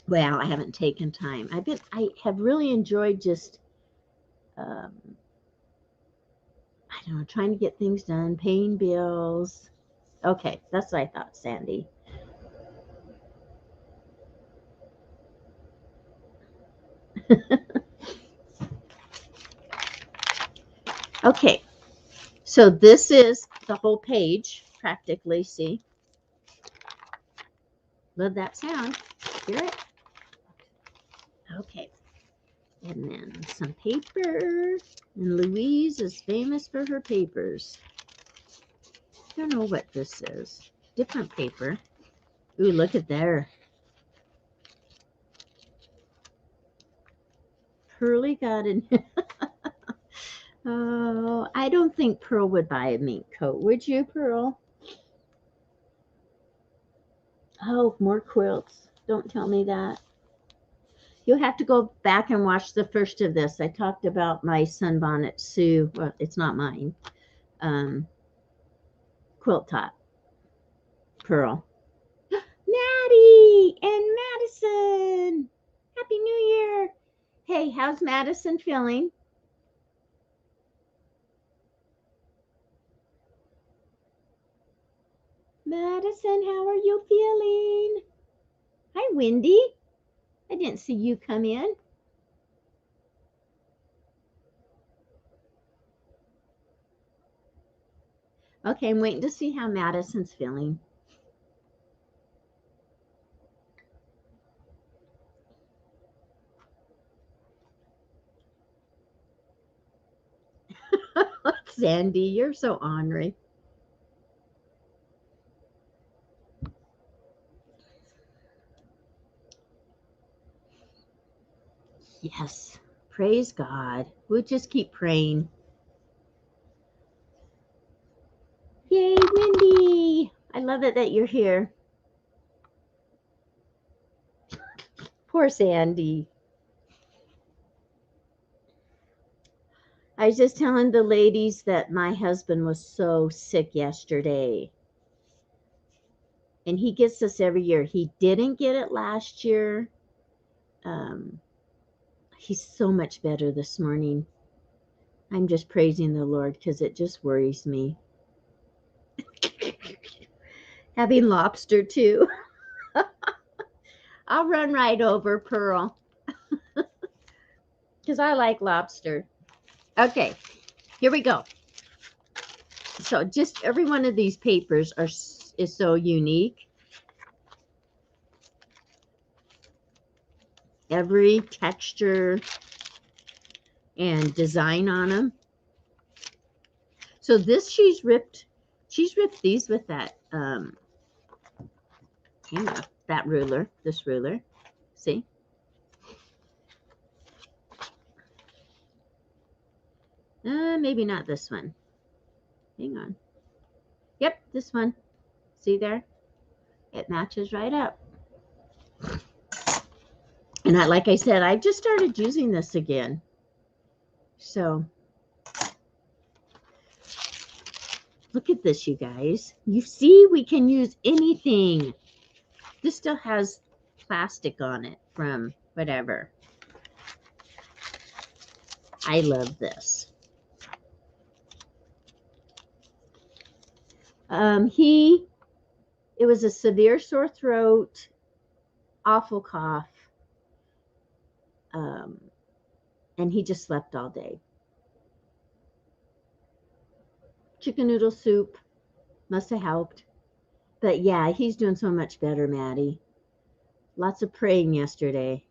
Well, I haven't taken time. I have really enjoyed just, I don't know, trying to get things done, paying bills. Okay, that's what I thought, Sandy. Okay, so this is the whole page, practically, see? Love that sound. Hear it? Okay. And then some paper. And Louise is famous for her papers. I don't know what this is. Different paper. Ooh, look at there. Pearly got in. Oh, I don't think Pearl would buy a mink coat. Would you, Pearl? Oh, more quilts. Don't tell me that. You'll have to go back and watch the first of this. I talked about my Sunbonnet Sue. Well, it's not mine. Quilt top. Pearl. Maddie and Madison. Happy New Year. Hey, how's Madison feeling? Madison, how are you feeling? Hi, Wendy. I didn't see you come in. Okay, I'm waiting to see how Madison's feeling. Sandy, you're so ornery. Yes, praise God. We'll just keep praying. Yay, Wendy! I love it that you're here. Poor Sandy. I was just telling the ladies that my husband was so sick yesterday. And he gets this every year. He didn't get it last year. He's so much better this morning. I'm just praising the Lord because it just worries me. Having lobster too. I'll run right over, Pearl, because I like lobster. Okay, here we go. So just every one of these papers is so unique. Every texture and design on them. So this she's ripped these with that that ruler, this ruler. See? Maybe not this one. Hang on. Yep, this one. See there? It matches right up. And like I said, I just started using this again. So look at this, you guys. You see, we can use anything. This still has plastic on it from whatever. I love this. It was a severe sore throat, awful cough, and he just slept all day. Chicken noodle soup must have helped. But yeah, he's doing so much better, Maddie. Lots of praying yesterday.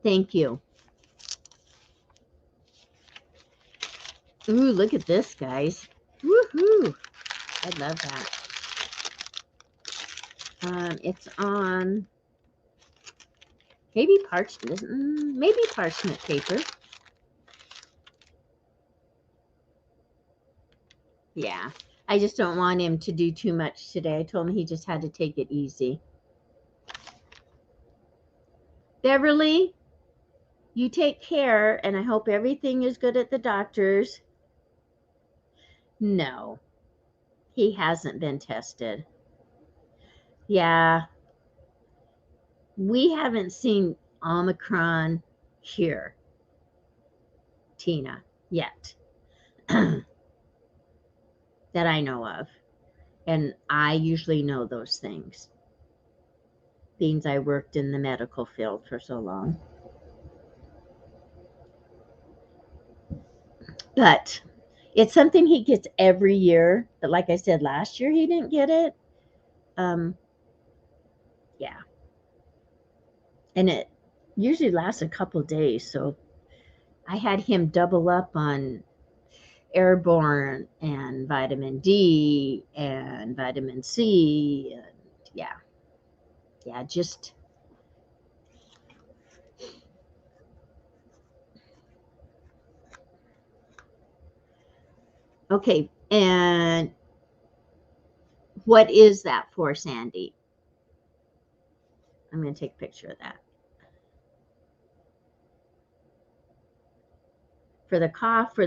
Thank you. Ooh, look at this, guys. Woohoo! I love that. It's on maybe parchment paper. Yeah, I just don't want him to do too much today. I told him he just had to take it easy. Beverly, you take care, and I hope everything is good at the doctor's. No, he hasn't been tested. Yeah, we haven't seen Omicron here, Tina, yet, that I know of. And I usually know those things, being I worked in the medical field for so long. But it's something he gets every year. But like I said, last year he didn't get it. Yeah. And it usually lasts a couple days. So I had him double up on airborne and vitamin D and vitamin C. And yeah, just okay. And what is that for, Sandy? I'm going to take a picture of that. For the cough,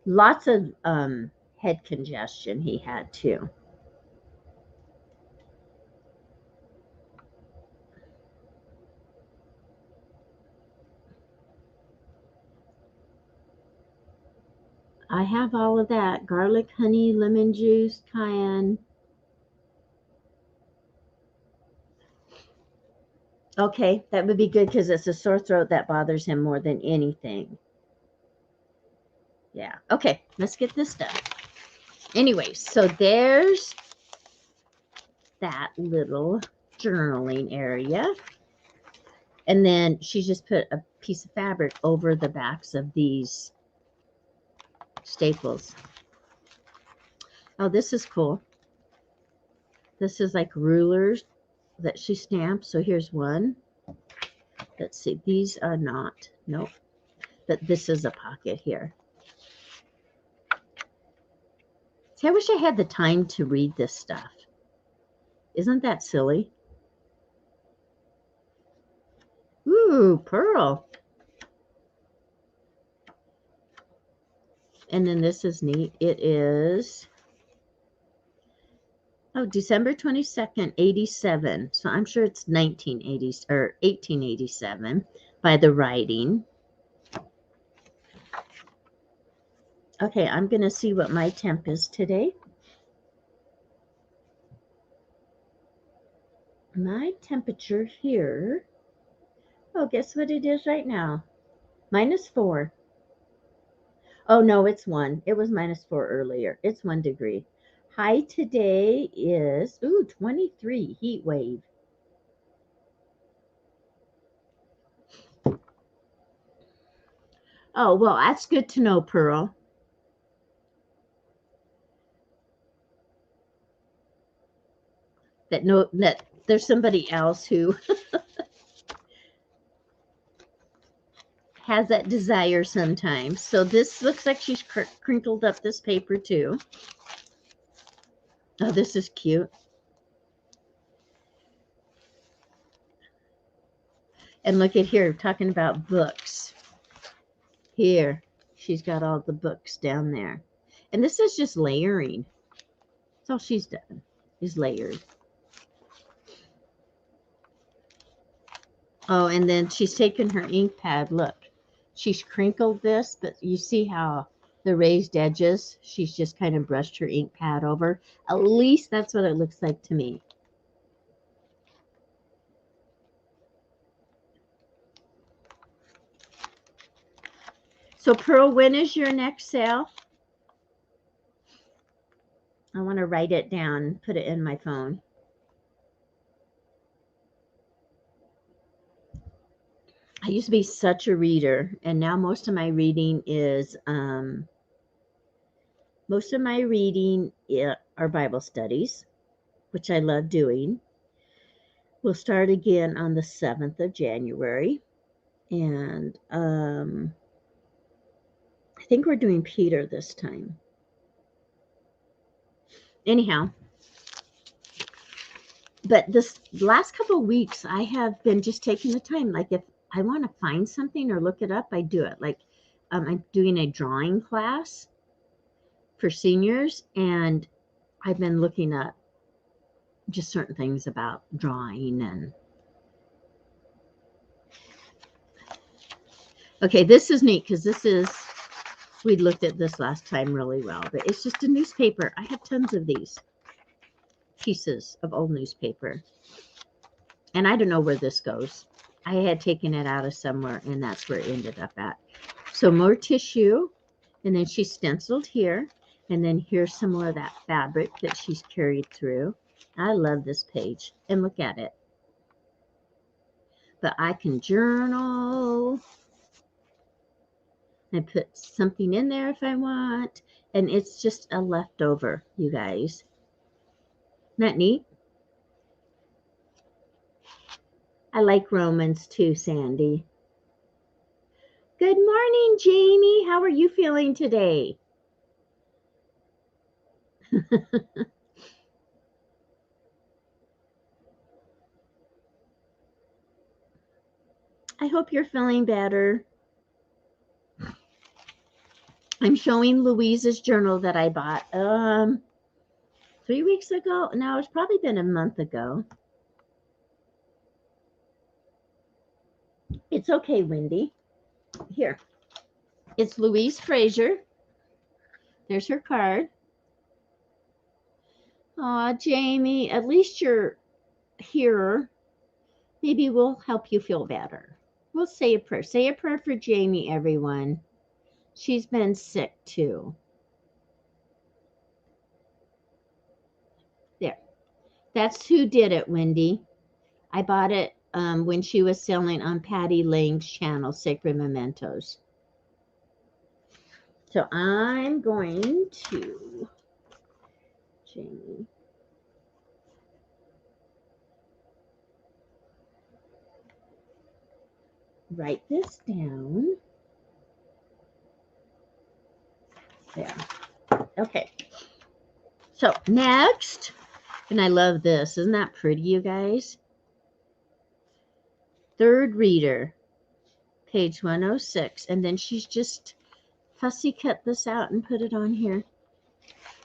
lots of head congestion he had too. I have all of that. Garlic, honey, lemon juice, cayenne. Okay, that would be good because it's a sore throat that bothers him more than anything. Yeah. Okay, let's get this done. Anyways, so there's that little journaling area. And then she just put a piece of fabric over the backs of these staples. Oh, this is cool. This is like rulers that she stamped. So here's one. Let's see. These are not. Nope. But this is a pocket here. See, I wish I had the time to read this stuff. Isn't that silly? Ooh, pearl. And then this is neat. It is, oh, December 22nd, 87. So I'm sure it's 1980 or 1887 by the writing. Okay, I'm going to see what my temp is today. My temperature here, oh, guess what it is right now? -4. Oh, no, it's 1. It was -4 earlier. It's 1 degree. High today is, ooh, 23, heat wave. Oh, well, that's good to know, Pearl. That there's somebody else who has that desire sometimes. So this looks like she's crinkled up this paper too. Oh, this is cute. And look at here, talking about books. Here, she's got all the books down there. And this is just layering. That's all she's done, is layered. Oh, and then she's taken her ink pad. Look, she's crinkled this, but you see how the raised edges, she's just kind of brushed her ink pad over. At least that's what it looks like to me. So, Pearl, when is your next sale? I want to write it down, put it in my phone. I used to be such a reader, and now most of my reading is are Bible studies, which I love doing. We'll start again on the 7th of January, and I think we're doing Peter this time. Anyhow, but this last couple of weeks, I have been just taking the time. Like if I want to find something or look it up, I do it. Like I'm doing a drawing class for seniors, and I've been looking up just certain things about drawing. And okay, this is neat because we looked at this last time really well, but it's just a newspaper. I have tons of these pieces of old newspaper, and I don't know where this goes. I had taken it out of somewhere, and that's where it ended up at. So more tissue, and then she stenciled here, and then here's some more of that fabric that she's carried through. I love this page, and look at it. But I can journal and put something in there if I want, and it's just a leftover, you guys. Isn't that neat? I like Romans too, Sandy. Good morning, Jamie. How are you feeling today? I hope you're feeling better. I'm showing Louise's journal that I bought 3 weeks ago. No, it's probably been a month ago. It's okay, Wendy. Here. It's Louise Fraser. There's her card. Aw, Jamie, at least you're here. maybe we'll help you feel better. We'll say a prayer. Say a prayer for Jamie, everyone. She's been sick too. There. That's who did it, Wendy. I bought it when she was selling on Patty Lang's channel, Sacred Mementos. So I'm going to, Jamie, write this down. There. Okay. So next, and I love this. Isn't that pretty, you guys? Third reader, page 106. And then she's just fussy cut this out and put it on here.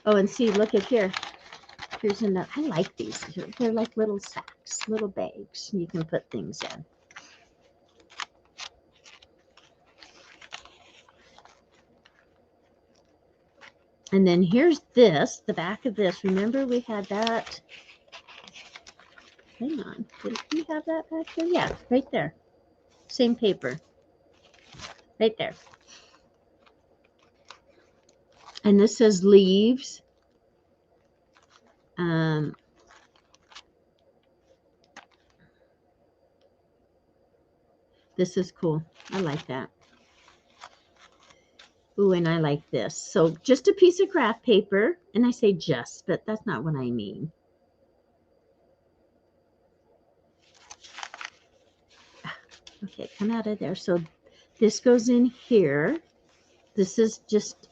Oh, and see, look at here. Here's another. I like these. They're like little sacks, little bags. You can put things in. And then here's this, the back of this. Remember we had that. Hang on. Did we have that back there? Yeah, right there. Same paper. Right there. And this says leaves. This is cool. I like that. Ooh, and I like this. So just a piece of craft paper. And I say just, but that's not what I mean. Okay, come out of there. So this goes in here. This is just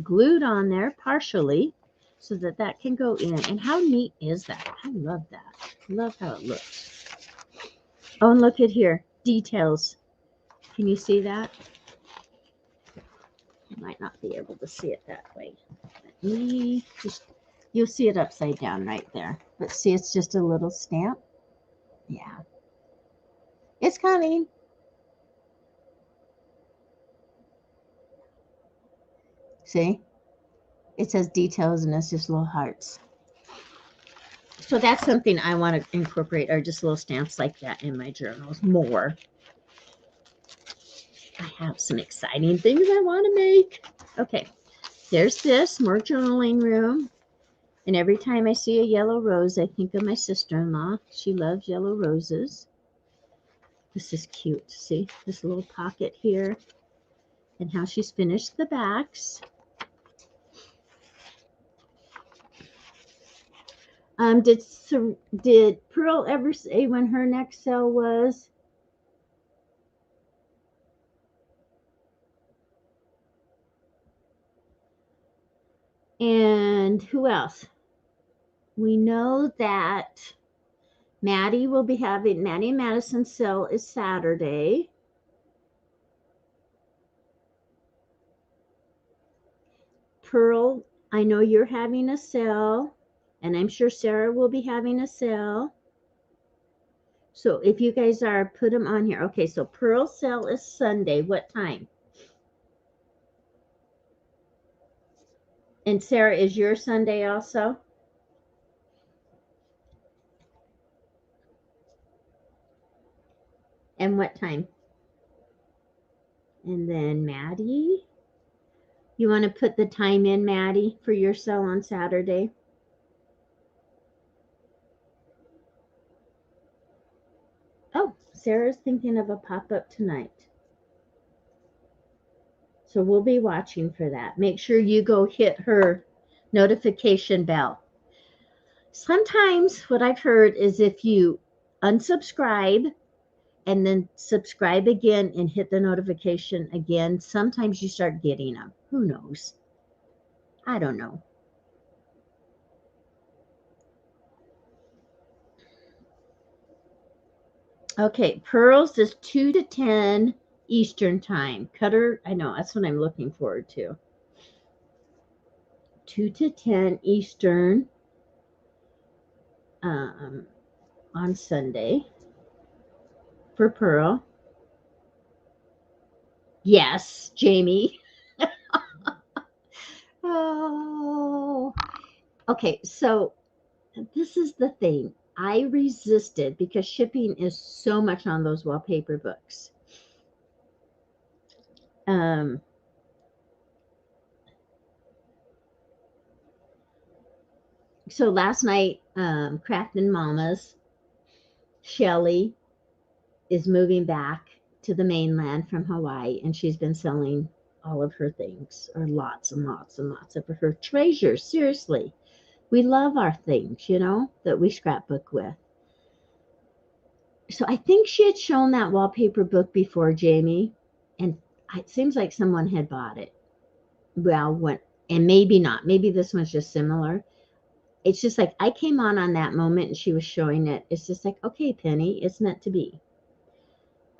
glued on there partially so that that can go in. And how neat is that? I love that. Love how it looks. Oh, and look at here. Details. Can you see that? You might not be able to see it that way. Let me just, you'll see it upside down right there. But see, it's just a little stamp. Yeah. It's coming. See? It says details and it's just little hearts. So that's something I want to incorporate, are just little stamps like that in my journals more. I have some exciting things I want to make. Okay, there's this, more journaling room. And every time I see a yellow rose, I think of my sister-in-law. She loves yellow roses. This is cute. See this little pocket here and how she's finished the backs. Did Pearl ever say when her next sale was? And who else? We know that Maddie and Madison's sale is Saturday. Pearl, I know you're having a sale, and I'm sure Sarah will be having a sale. So if you guys are, put them on here. Okay, so Pearl's sale is Sunday. What time? And Sarah, is your Sunday also? And what time? And then Maddie, you want to put the time in, Maddie, for your sale on Saturday? Oh, Sarah's thinking of a pop-up tonight. So we'll be watching for that. Make sure you go hit her notification bell. Sometimes what I've heard is if you unsubscribe and then subscribe again and hit the notification again, sometimes you start getting them. Who knows? I don't know. Okay, Pearls is 2 to 10 Eastern time. Cutter, I know, that's what I'm looking forward to. 2 to 10 Eastern on Sunday for Pearl. Yes, Jamie. Oh, okay. So this is the thing. I resisted because shipping is so much on those wallpaper books. So last night, Craftin' Mamas, Shelly is moving back to the mainland from Hawaii, and she's been selling all of her things, or lots and lots and lots of her treasures. Seriously, we love our things, you know, that we scrapbook with. So I think she had shown that wallpaper book before, Jamie, and it seems like someone had bought it. Well, when, and maybe not. Maybe this one's just similar. It's just like I came on that moment and she was showing it. It's just like, okay, Penny, it's meant to be.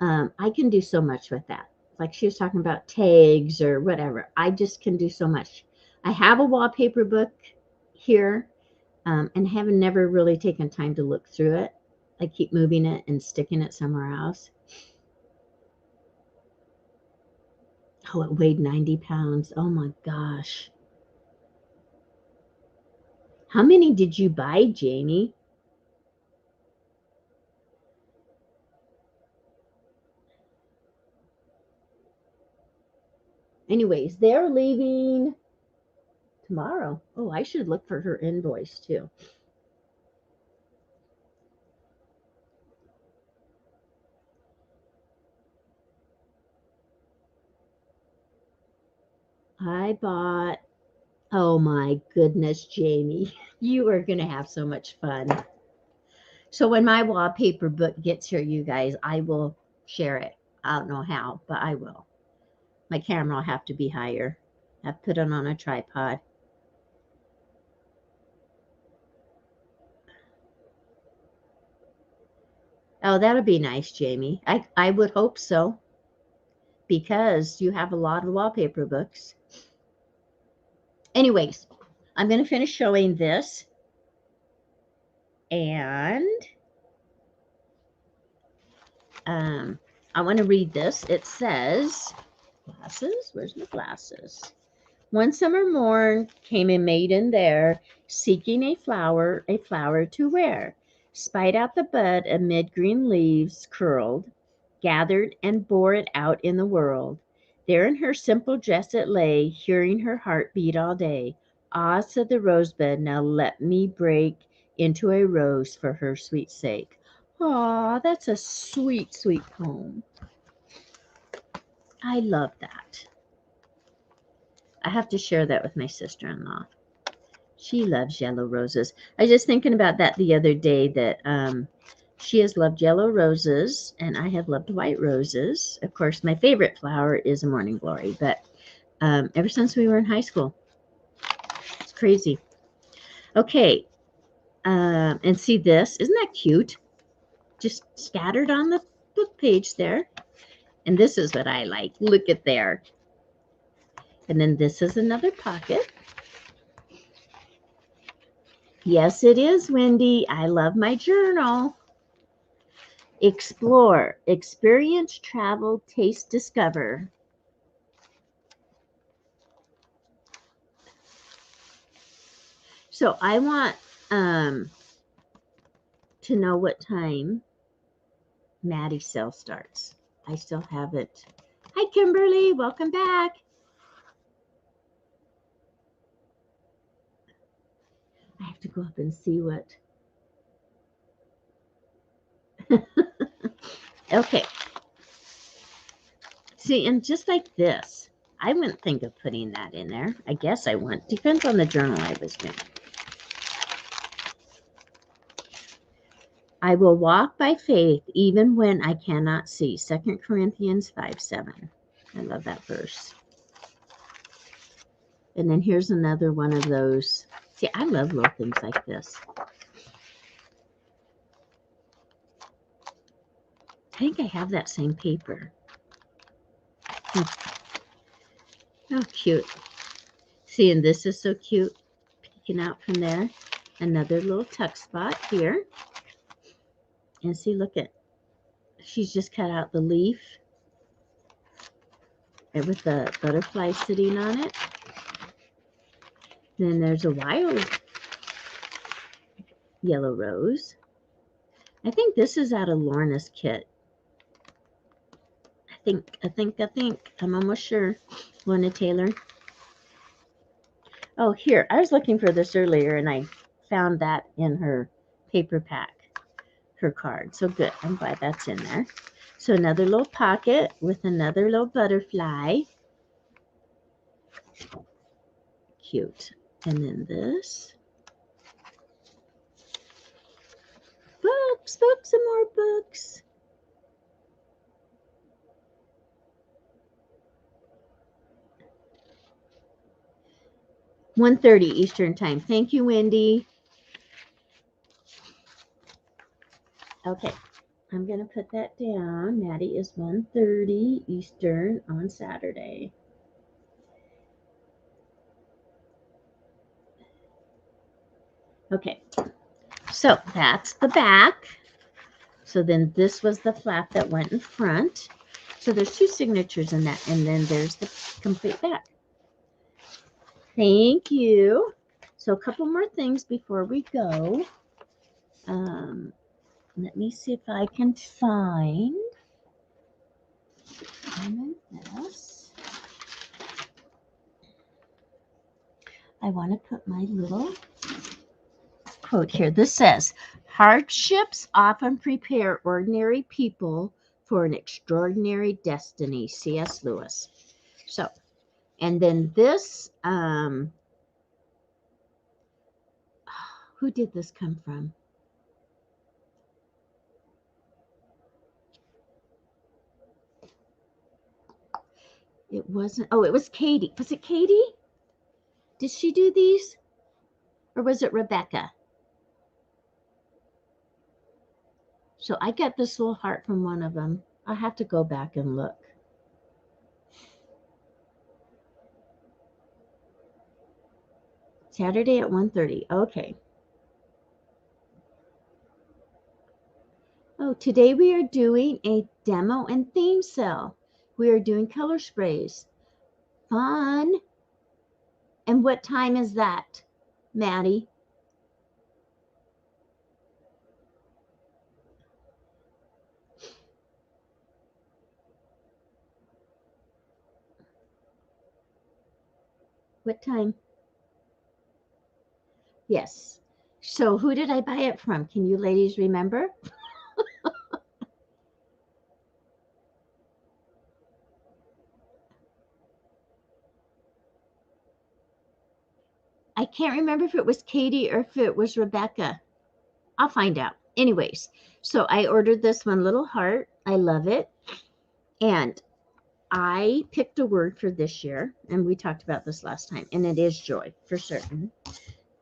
I can do so much with that. Like she was talking about tags or whatever. I just can do so much. I have a wallpaper book here, and haven't never really taken time to look through it. I keep moving it and sticking it somewhere else. Oh, it weighed 90 pounds. Oh my gosh. How many did you buy, Jamie? Anyways, they're leaving tomorrow. Oh, I should look for her invoice too. I bought, oh my goodness, Jamie, you are going to have so much fun. So when my wallpaper book gets here, you guys, I will share it. I don't know how, but I will. My camera will have to be higher. I've put it on a tripod. Oh, that'll be nice, Jamie. I would hope so, because you have a lot of wallpaper books. Anyways, I'm going to finish showing this. And I want to read this. It says, glasses? Where's my glasses? One summer morn came a maiden there, seeking a flower to wear. Spied out the bud amid green leaves curled, gathered and bore it out in the world. There in her simple dress it lay, hearing her heart beat all day. Ah, said the rosebud, now let me break into a rose for her sweet sake. Ah, that's a sweet, sweet poem. I love that. I have to share that with my sister-in-law. She loves yellow roses. I was just thinking about that the other day, that she has loved yellow roses and I have loved white roses. Of course, my favorite flower is a morning glory, but ever since we were in high school, it's crazy. Okay, and see this? Isn't that cute? Just scattered on the book page there. And this is what I like. Look at there. And then this is another pocket. Yes, it is, Wendy. I love my journal. Explore, experience, travel, taste, discover. So I want to know what time Maddie's sale starts. I still haven't. Hi, Kimberly. Welcome back. I have to go up and see what. Okay. See, and just like this, I wouldn't think of putting that in there. I guess I wouldn't. Depends on the journal I was doing. I will walk by faith even when I cannot see. 2 Corinthians 5:7. I love that verse. And then here's another one of those. See, I love little things like this. I think I have that same paper. Oh, cute. See, and this is so cute. Peeking out from there. Another little tuck spot here. And see, look at, she's just cut out the leaf with the butterfly sitting on it. Then there's a wild yellow rose. I think this is out of Lorna's kit. I think. I'm almost sure. Lorna Taylor. Oh, here. I was looking for this earlier and I found that in her paper pack, her card. So good. I'm glad that's in there. So another little pocket with another little butterfly. Cute. And then this. Books, books, and more books. $1:30 Eastern time. Thank you, Wendy. Okay, I'm going to put that down. Maddie is 1:30 Eastern on Saturday. Okay, so that's the back. So then this was the flap that went in front. So there's 2 signatures in that, and then there's the complete back. Thank you. So a couple more things before we go. Let me see if I can find this. I want to put my little quote here. This says, hardships often prepare ordinary people for an extraordinary destiny. C.S. Lewis. So, and then this, who did this come from? It wasn't, oh, it was Katie. Was it Katie? Did she do these? Or was it Rebecca? So I got this little heart from one of them. I'll have to go back and look. Saturday at 1:30. Okay. Oh, today we are doing a demo and theme sale. We are doing color sprays. Fun. And what time is that, Maddie? What time? Yes. So who did I buy it from? Can you ladies remember? I can't remember if it was Katie or if it was Rebecca. I'll find out. Anyways, so I ordered this one little heart. I love it. And I picked a word for this year, and we talked about this last time, and it is joy for certain.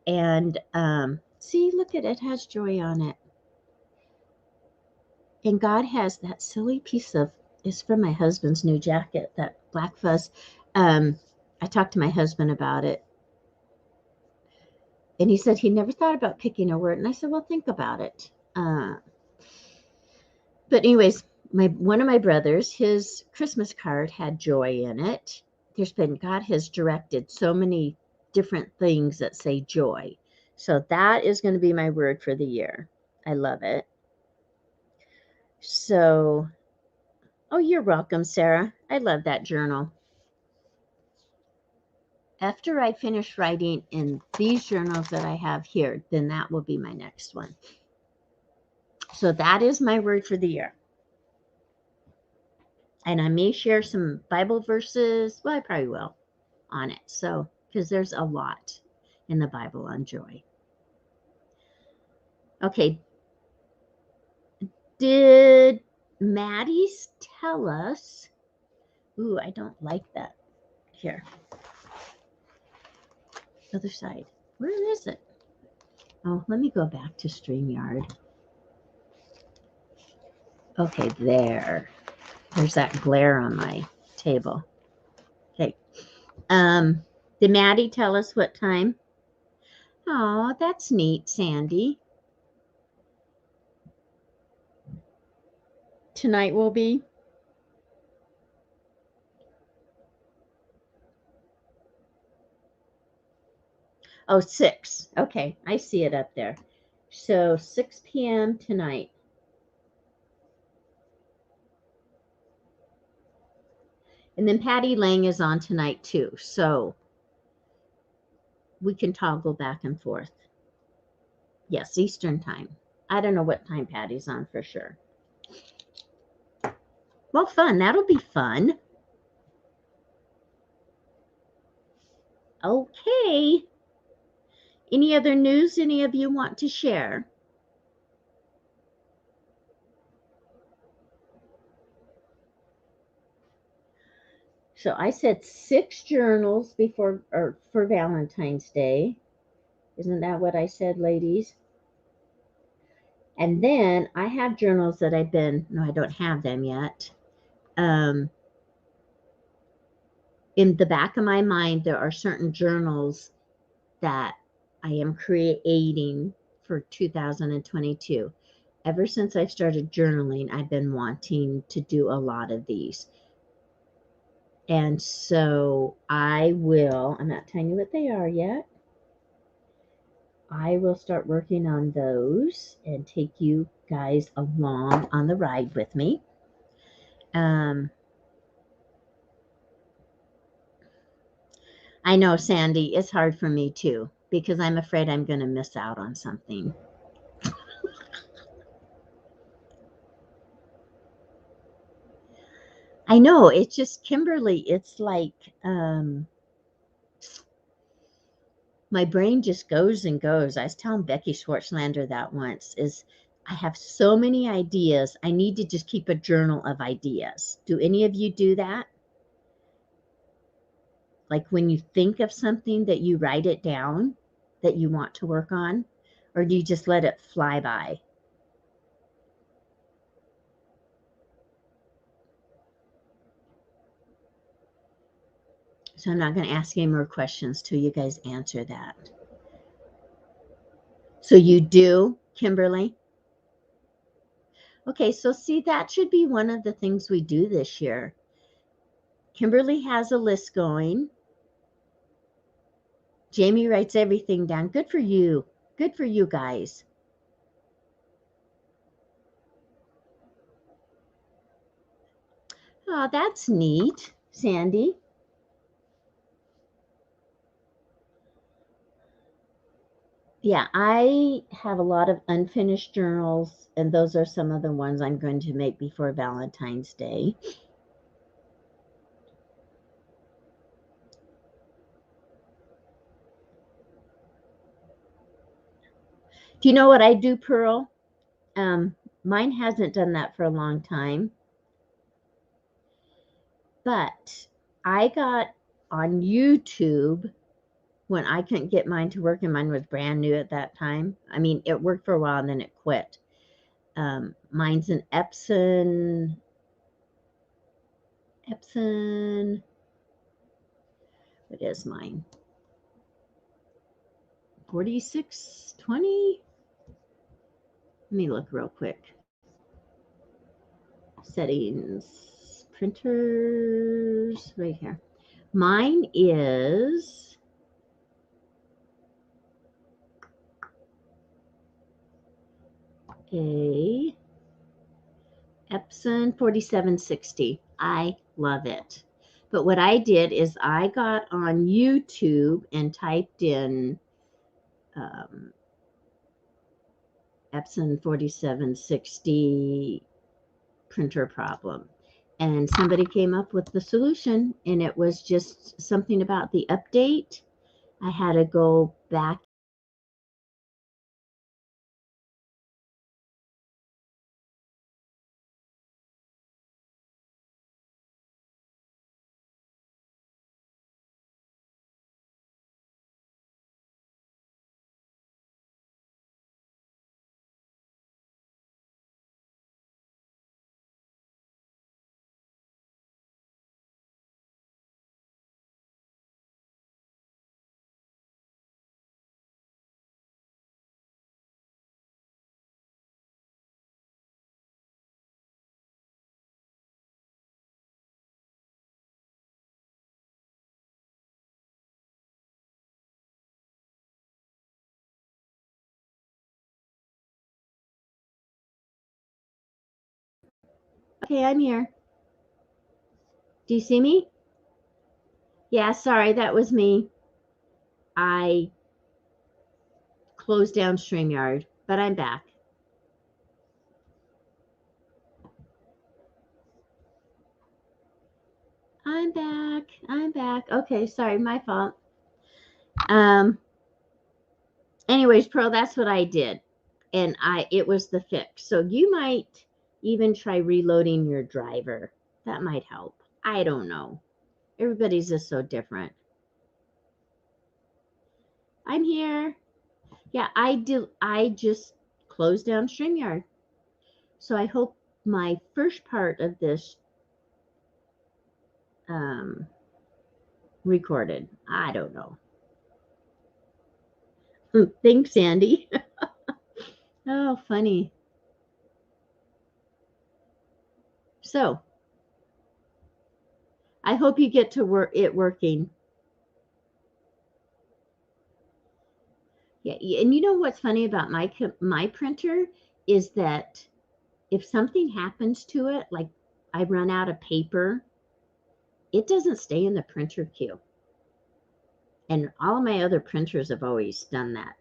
And see, look at it, it has joy on it. And God has that silly piece of, it's from my husband's new jacket, that black fuzz. I talked to my husband about it. And he said he never thought about picking a word. And I said, well, think about it. But anyways, one of my brothers, his Christmas card had joy in it. God has directed so many different things that say joy. So that is going to be my word for the year. I love it. So, oh, you're welcome, Sarah. I love that journal. After I finish writing in these journals that I have here, then that will be my next one. So that is my word for the year. And I may share some Bible verses. Well, I probably will on it. So, because there's a lot in the Bible on joy. Okay. Did Maddie tell us? Ooh, I don't like that. Here. Other side. Where is it? Oh, let me go back to StreamYard. Okay, there. There's that glare on my table. Okay. Did Maddie tell us what time? Oh, that's neat, Sandy. Tonight will be? Oh, 6. Okay, I see it up there. So 6 p.m. tonight. And then Patty Lang is on tonight too. So we can toggle back and forth. Yes, Eastern time. I don't know what time Patty's on for sure. Well, fun. That'll be fun. Okay. Any other news any of you want to share? So I said 6 journals before or for Valentine's Day. Isn't that what I said, ladies? And then I have journals that no, I don't have them yet. In the back of my mind, there are certain journals that I am creating for 2022. Ever since I started journaling, I've been wanting to do a lot of these. And so I'm not telling you what they are yet. I will start working on those and take you guys along on the ride with me. I know, Sandy, it's hard for me too because I'm afraid I'm going to miss out on something. I know, it's just Kimberly, it's like my brain just goes and goes. I was telling Becky Schwartzlander that once is I have so many ideas. I need to just keep a journal of ideas. Do any of you do that? Like when you think of something that you write it down that you want to work on, or do you just let it fly by? So I'm not going to ask any more questions till you guys answer that. So you do, Kimberly? Okay, so see, that should be one of the things we do this year. Kimberly has a list going. Jamie writes everything down. Good for you. Good for you guys. Oh, that's neat, Sandy. Yeah, I have a lot of unfinished journals, and those are some of the ones I'm going to make before Valentine's Day. Do you know what I do, Pearl? Mine hasn't done that for a long time, but I got on YouTube when I couldn't get mine to work, and mine was brand new at that time. I mean, it worked for a while and then it quit. Mine's an Epson, what is mine? 4620? Let me look real quick. Settings, printers, right here. Mine is a Epson 4760. I love it. But what I did is I got on YouTube and typed in Epson 4760 printer problem. And somebody came up with the solution, and it was just something about the update. I had to go back. Okay, I'm here. Do you see me? Yeah, sorry, that was me. I closed down StreamYard, but I'm back. I'm back. I'm back. Okay, sorry, my fault. Um, anyways, Pearl, that's what I did. And it was the fix. So you might even try reloading your driver. That might help. I don't know. Everybody's just so different. I'm here. Yeah, I just closed down StreamYard. So I hope my first part of this um, recorded. I don't know. Thanks, Sandy. Oh, funny. So I hope you get to it working. Yeah, and you know what's funny about my printer is that if something happens to it, like I run out of paper, it doesn't stay in the printer queue. And all of my other printers have always done that.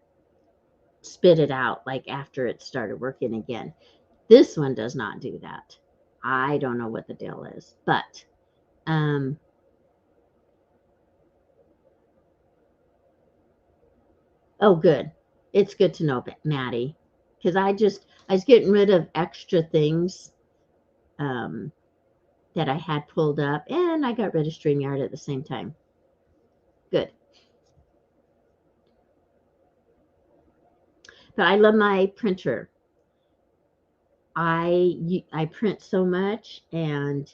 Spit it out like after it started working again. This one does not do that. I don't know what the deal is, but um oh good. It's good to know, Maddie, because I was getting rid of extra things um that I had pulled up, and I got rid of StreamYard at the same time. Good. But I love my printer. I print so much, and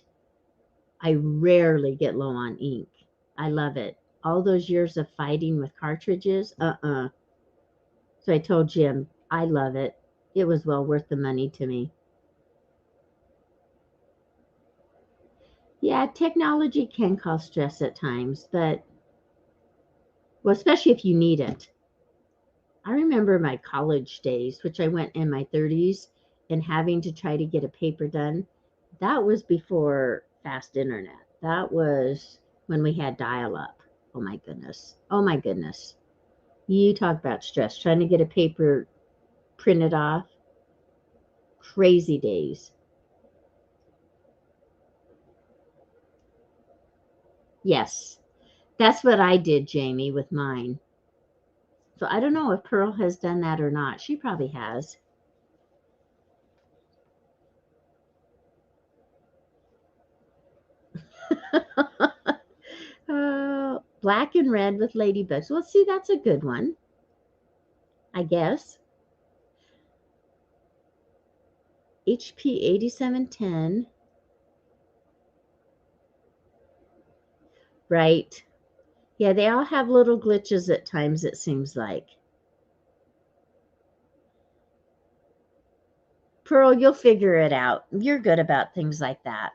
I rarely get low on ink. I love it. All those years of fighting with cartridges, So I told Jim, I love it. It was well worth the money to me. Yeah, technology can cause stress at times, but well, especially if you need it. I remember my college days, which I went in my 30s, and having to try to get a paper done. That was before fast internet. That was when we had dial up. Oh my goodness. Oh my goodness. You talk about stress, trying to get a paper printed off. Crazy days. Yes, that's what I did, Jamie, with mine. So I don't know if Pearl has done that or not. She probably has. Black and red with ladybugs. Well, see, that's a good one, I guess. HP 8710. Right. Yeah, they all have little glitches at times, it seems like. Pearl, you'll figure it out. You're good about things like that.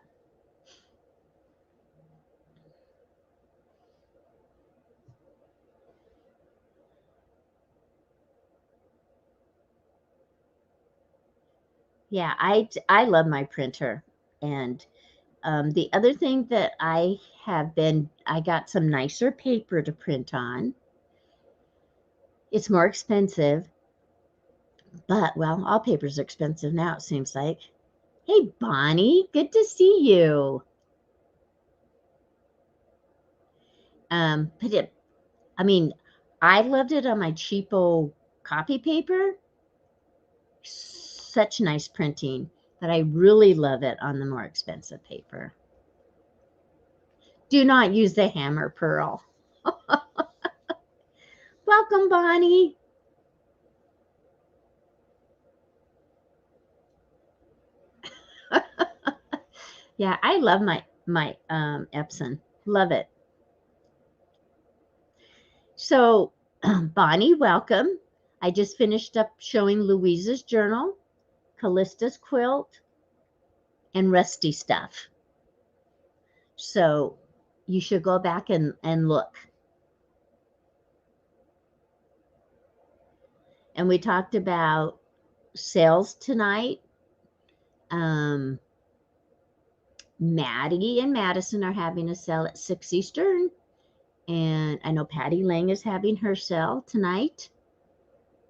Yeah, I love my printer. And the other thing that I got some nicer paper to print on. It's more expensive, but well, all paper's expensive now, it seems like. Hey, Bonnie, good to see you. But I mean, I loved it on my cheapo copy paper. Such nice printing, but I really love it on the more expensive paper. Do not use the hammer, Pearl. Welcome, Bonnie. Yeah, I love my Epson. Love it. So, Bonnie, welcome. I just finished up showing Louise's journal, Calista's quilt, and Rusty stuff. So, you should go back and look. And we talked about sales tonight. Um, Maddie and Madison are having a sale at 6 Eastern. And I know Patty Lang is having her sale tonight.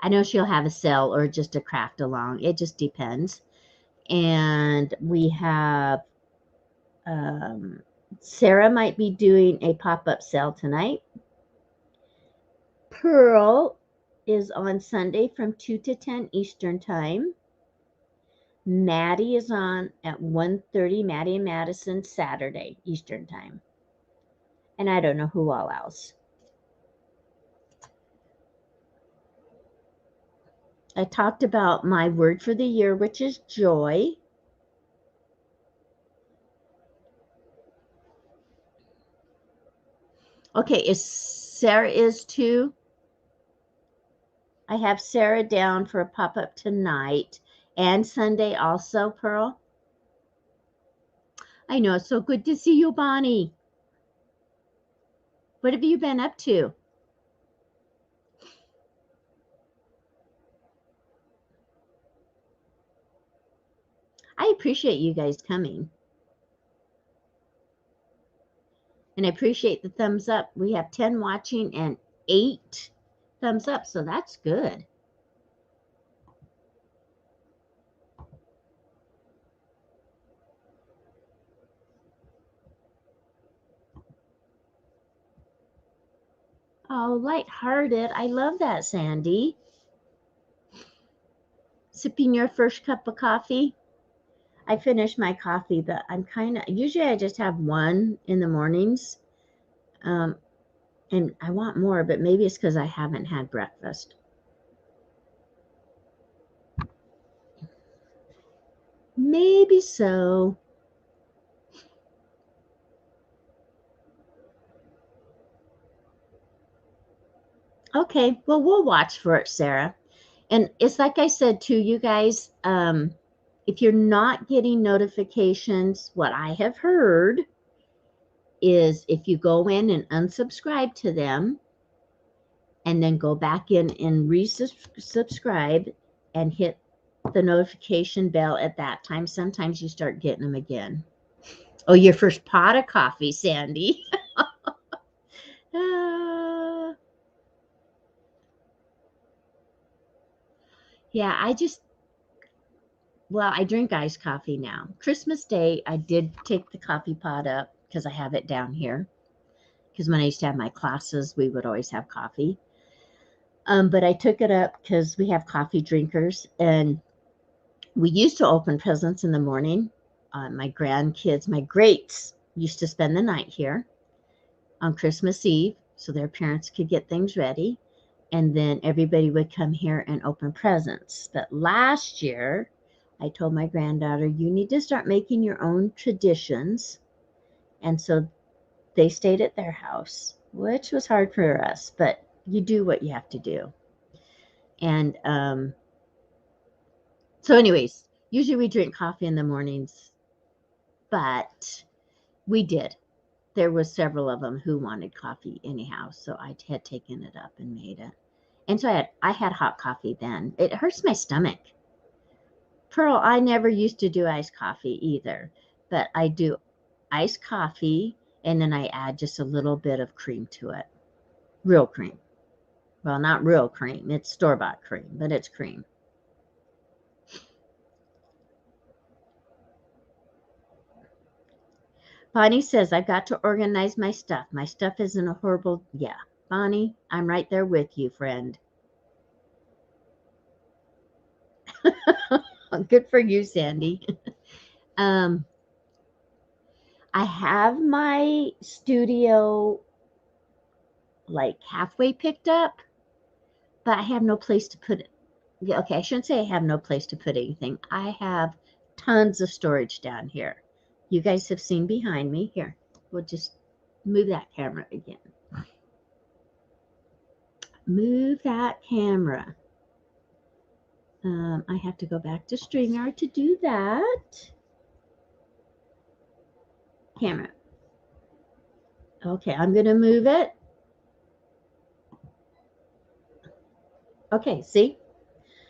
I know she'll have a sale or just a craft along. It just depends. And we have Sarah might be doing a pop-up sale tonight. Pearl is on Sunday from 2 to 10 Eastern time. Maddie is on at 1:30, Maddie and Madison, Saturday Eastern time. And I don't know who all else. I talked about my word for the year, which is joy. Okay, is Sarah is too? I have Sarah down for a pop-up tonight and Sunday also, Pearl. I know, it's so good to see you, Bonnie. What have you been up to? I appreciate you guys coming. And I appreciate the thumbs up. We have 10 watching and 8 thumbs up, so that's good. Oh, lighthearted. I love that, Sandy. Sipping your first cup of coffee? I finished my coffee, but I'm kind of, usually I just have one in the mornings. And I want more, but maybe it's because I haven't had breakfast. Maybe so. Okay, well, we'll watch for it, Sarah. And it's like I said to you guys, if you're not getting notifications, what I have heard is if you go in and unsubscribe to them and then go back in and resubscribe and hit the notification bell at that time, sometimes you start getting them again. Oh, your first pot of coffee, Sandy. Yeah, I drink iced coffee now. Christmas Day, I did take the coffee pot up because I have it down here. Because when I used to have my classes, we would always have coffee. But I took it up because we have coffee drinkers. And we used to open presents in the morning. My grandkids, my greats, used to spend the night here on Christmas Eve so their parents could get things ready. And then everybody would come here and open presents. But last year, I told my granddaughter, you need to start making your own traditions. And so they stayed at their house, which was hard for us, but you do what you have to do. And so anyways, usually we drink coffee in the mornings, but we did. There was several of them who wanted coffee anyhow, so I had taken it up and made it. And so I had hot coffee then. It hurts my stomach. Pearl, I never used to do iced coffee either, but I do iced coffee and then I add just a little bit of cream to it. Real cream. Well, not real cream. It's store-bought cream, but it's cream. Bonnie says, I've got to organize my stuff. My stuff is in a horrible, yeah. Bonnie, I'm right there with you, friend. Good for you, Sandy. I have my studio like halfway picked up, but I have no place to put it. Yeah, okay, I shouldn't say I have no place to put anything. I have tons of storage down here. You guys have seen behind me. Here, we'll just move that camera again. Move that camera. I have to go back to StreamYard to do that. Camera. Okay, I'm going to move it. Okay, see?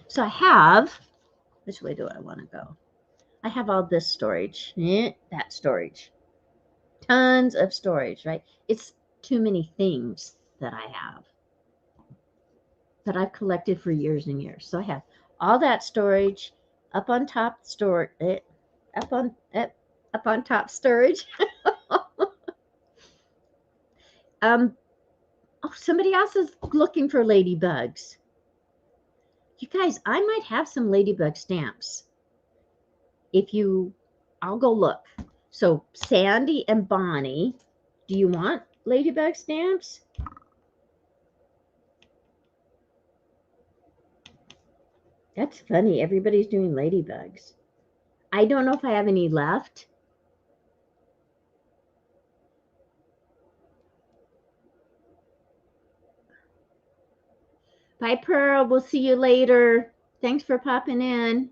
So I have, which way do I want to go? I have all this storage, that storage, tons of storage, right? It's too many things that I have that I've collected for years and years. So I have all that storage up on top up on up on top storage. Oh, somebody else is looking for ladybugs. You guys, I might have some ladybug stamps. I'll go look. So Sandy and Bonnie, do you want ladybug stamps? That's funny. Everybody's doing ladybugs. I don't know if I have any left. Bye, Pearl. We'll see you later. Thanks for popping in.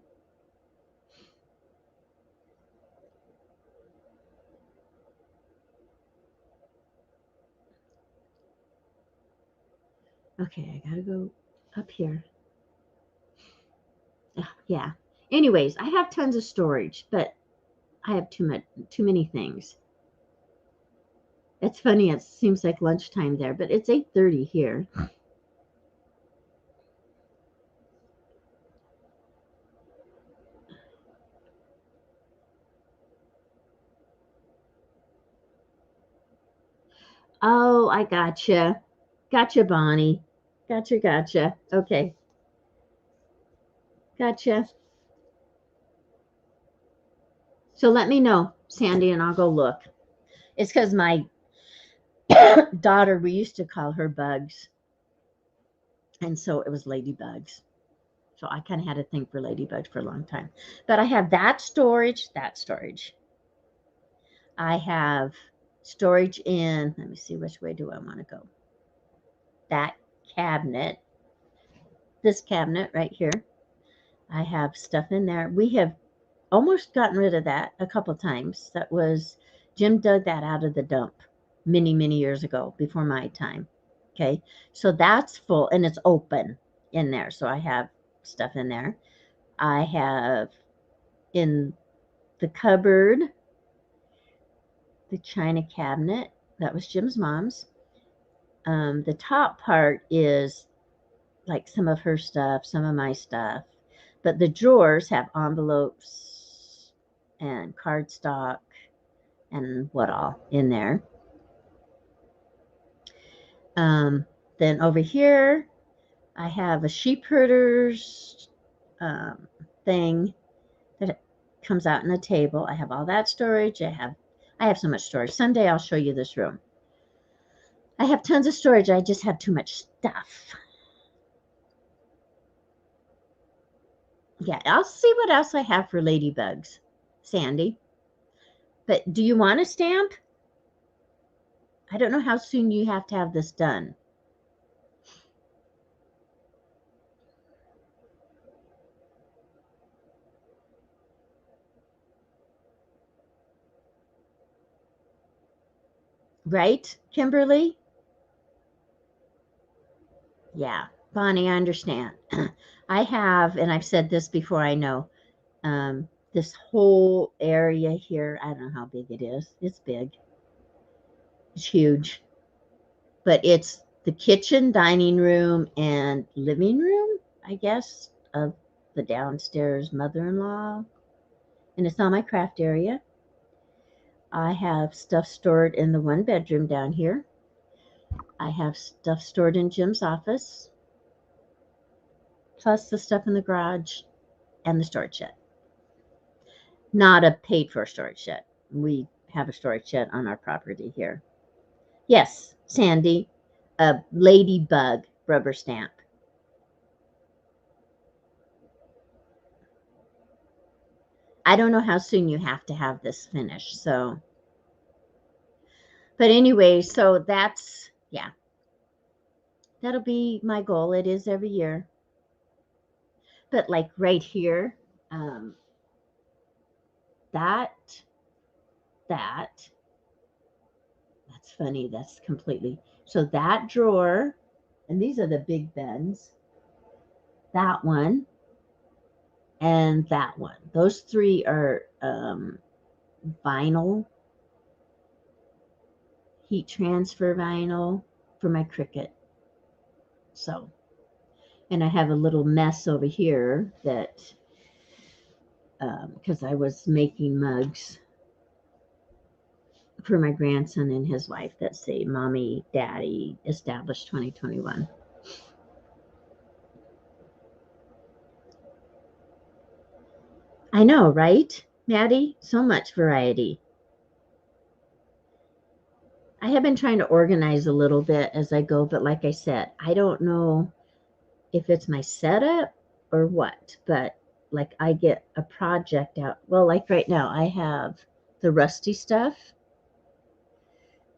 Okay, I gotta go up here. Oh, yeah. Anyways, I have tons of storage, but I have too many things. It's funny. It seems like lunchtime there, but it's 8:30 here. Oh, I gotcha. Gotcha, Bonnie. Gotcha. Okay. Gotcha. So let me know, Sandy, and I'll go look. It's because my daughter, we used to call her Bugs. And so it was ladybugs. So I kind of had a thing for ladybugs for a long time. But I have that storage. I have storage in, let me see, which way do I want to go? That cabinet, this cabinet right here. I have stuff in there. We have almost gotten rid of that a couple times. That was, Jim dug that out of the dump many years ago, before my time. Okay, so that's full and it's open in there. So I have stuff in there. I have in the cupboard, the china cabinet. That was Jim's mom's. The top part is like some of her stuff, some of my stuff. But the drawers have envelopes and cardstock and what all in there. Then over here, I have a sheep herder's thing that comes out in a table. I have all that storage. I have so much storage. Someday I'll show you this room. I have tons of storage. I just have too much stuff. Yeah, I'll see what else I have for ladybugs, Sandy. But do you want a stamp? I don't know how soon you have to have this done. Right, Kimberly? Yeah, Bonnie, I understand. I have, and I've said this before, I know, this whole area here, I don't know how big it is. It's big. It's huge. But it's the kitchen, dining room, and living room, I guess, of the downstairs mother-in-law. And it's not my craft area. I have stuff stored in the one bedroom down here. I have stuff stored in Jim's office, plus the stuff in the garage and the storage shed. Not a paid for storage shed. We have a storage shed on our property here. Yes, Sandy, a ladybug rubber stamp. I don't know how soon you have to have this finished, so. But anyway, so that's, yeah. That'll be my goal. It is every year. But like right here, that's funny. That's completely, so that drawer, and these are the big bins. That one, and that one. Those three are vinyl, heat transfer vinyl for my Cricut. So, and I have a little mess over here that, because I was making mugs for my grandson and his wife that say Mommy, Daddy, established 2021. I know, right, Maddie? So much variety. I have been trying to organize a little bit as I go, but like I said, I don't know if it's my setup or what, but like I get a project out. Well, like right now, I have the rusty stuff.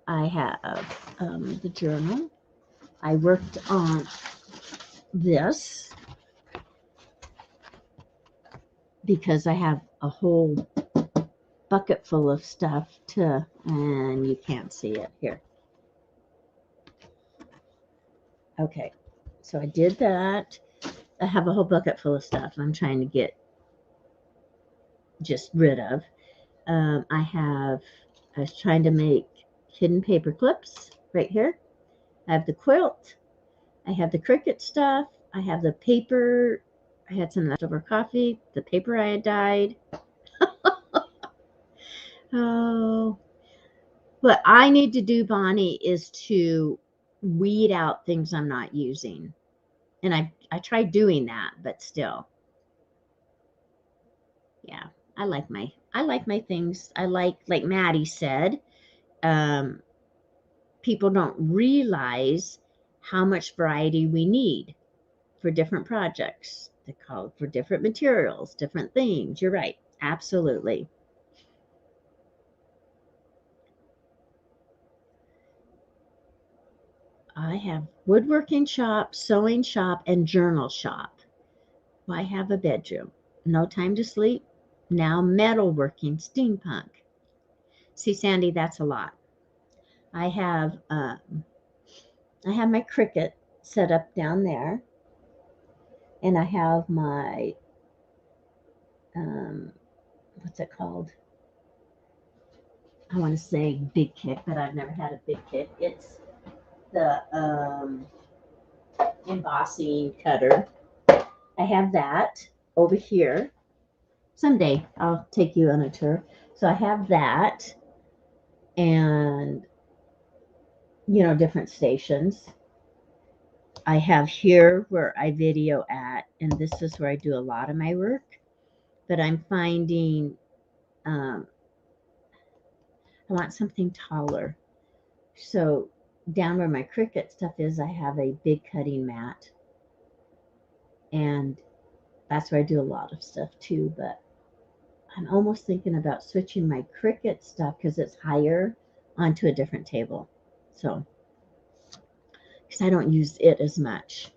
I have the journal. I worked on this because I have a whole bucket full of stuff and you can't see it here. Okay, so I did that. I have a whole bucket full of stuff I'm trying to get just rid of. I was trying to make hidden paper clips right here. I have the quilt. I have the Cricut stuff. I have the paper. I had some leftover coffee. The paper I had dyed. Oh, what I need to do, Bonnie, is to weed out things I'm not using. And I tried doing that, but still, yeah. I like my things. I like Maddie said, um, people don't realize how much variety we need for different projects. They call for different materials, different things. You're right. Absolutely. I have woodworking shop, sewing shop, and journal shop. Why have a bedroom? No time to sleep. Now metalworking, steampunk. See, Sandy, that's a lot. I have I have my Cricut set up down there, and I have my um, what's it called? I want to say big kick, but I've never had a big kick. It's the embossing cutter. I have that over here. Someday I'll take you on a tour. So I have that, and different stations. I have here where I video at, and this is where I do a lot of my work. But I'm finding I want something taller. So down where my Cricut stuff is, I have a big cutting mat, and that's where I do a lot of stuff too. But I'm almost thinking about switching my Cricut stuff because it's higher onto a different table. So, because I don't use it as much.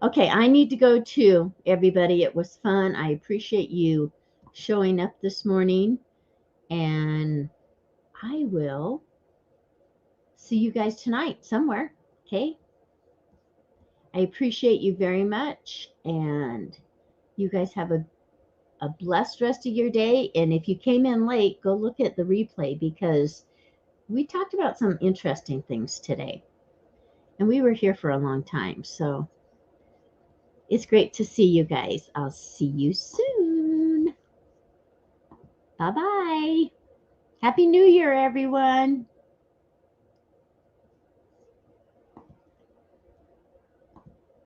Okay, I need to go too, everybody. It was fun. I appreciate you showing up this morning, and I will see you guys tonight somewhere. Okay, I appreciate you very much, and you guys have a blessed rest of your day. And if you came in late, go look at the replay because we talked about some interesting things today. And we were here for a long time. So it's great to see you guys. I'll see you soon. Bye bye. Happy New Year, everyone.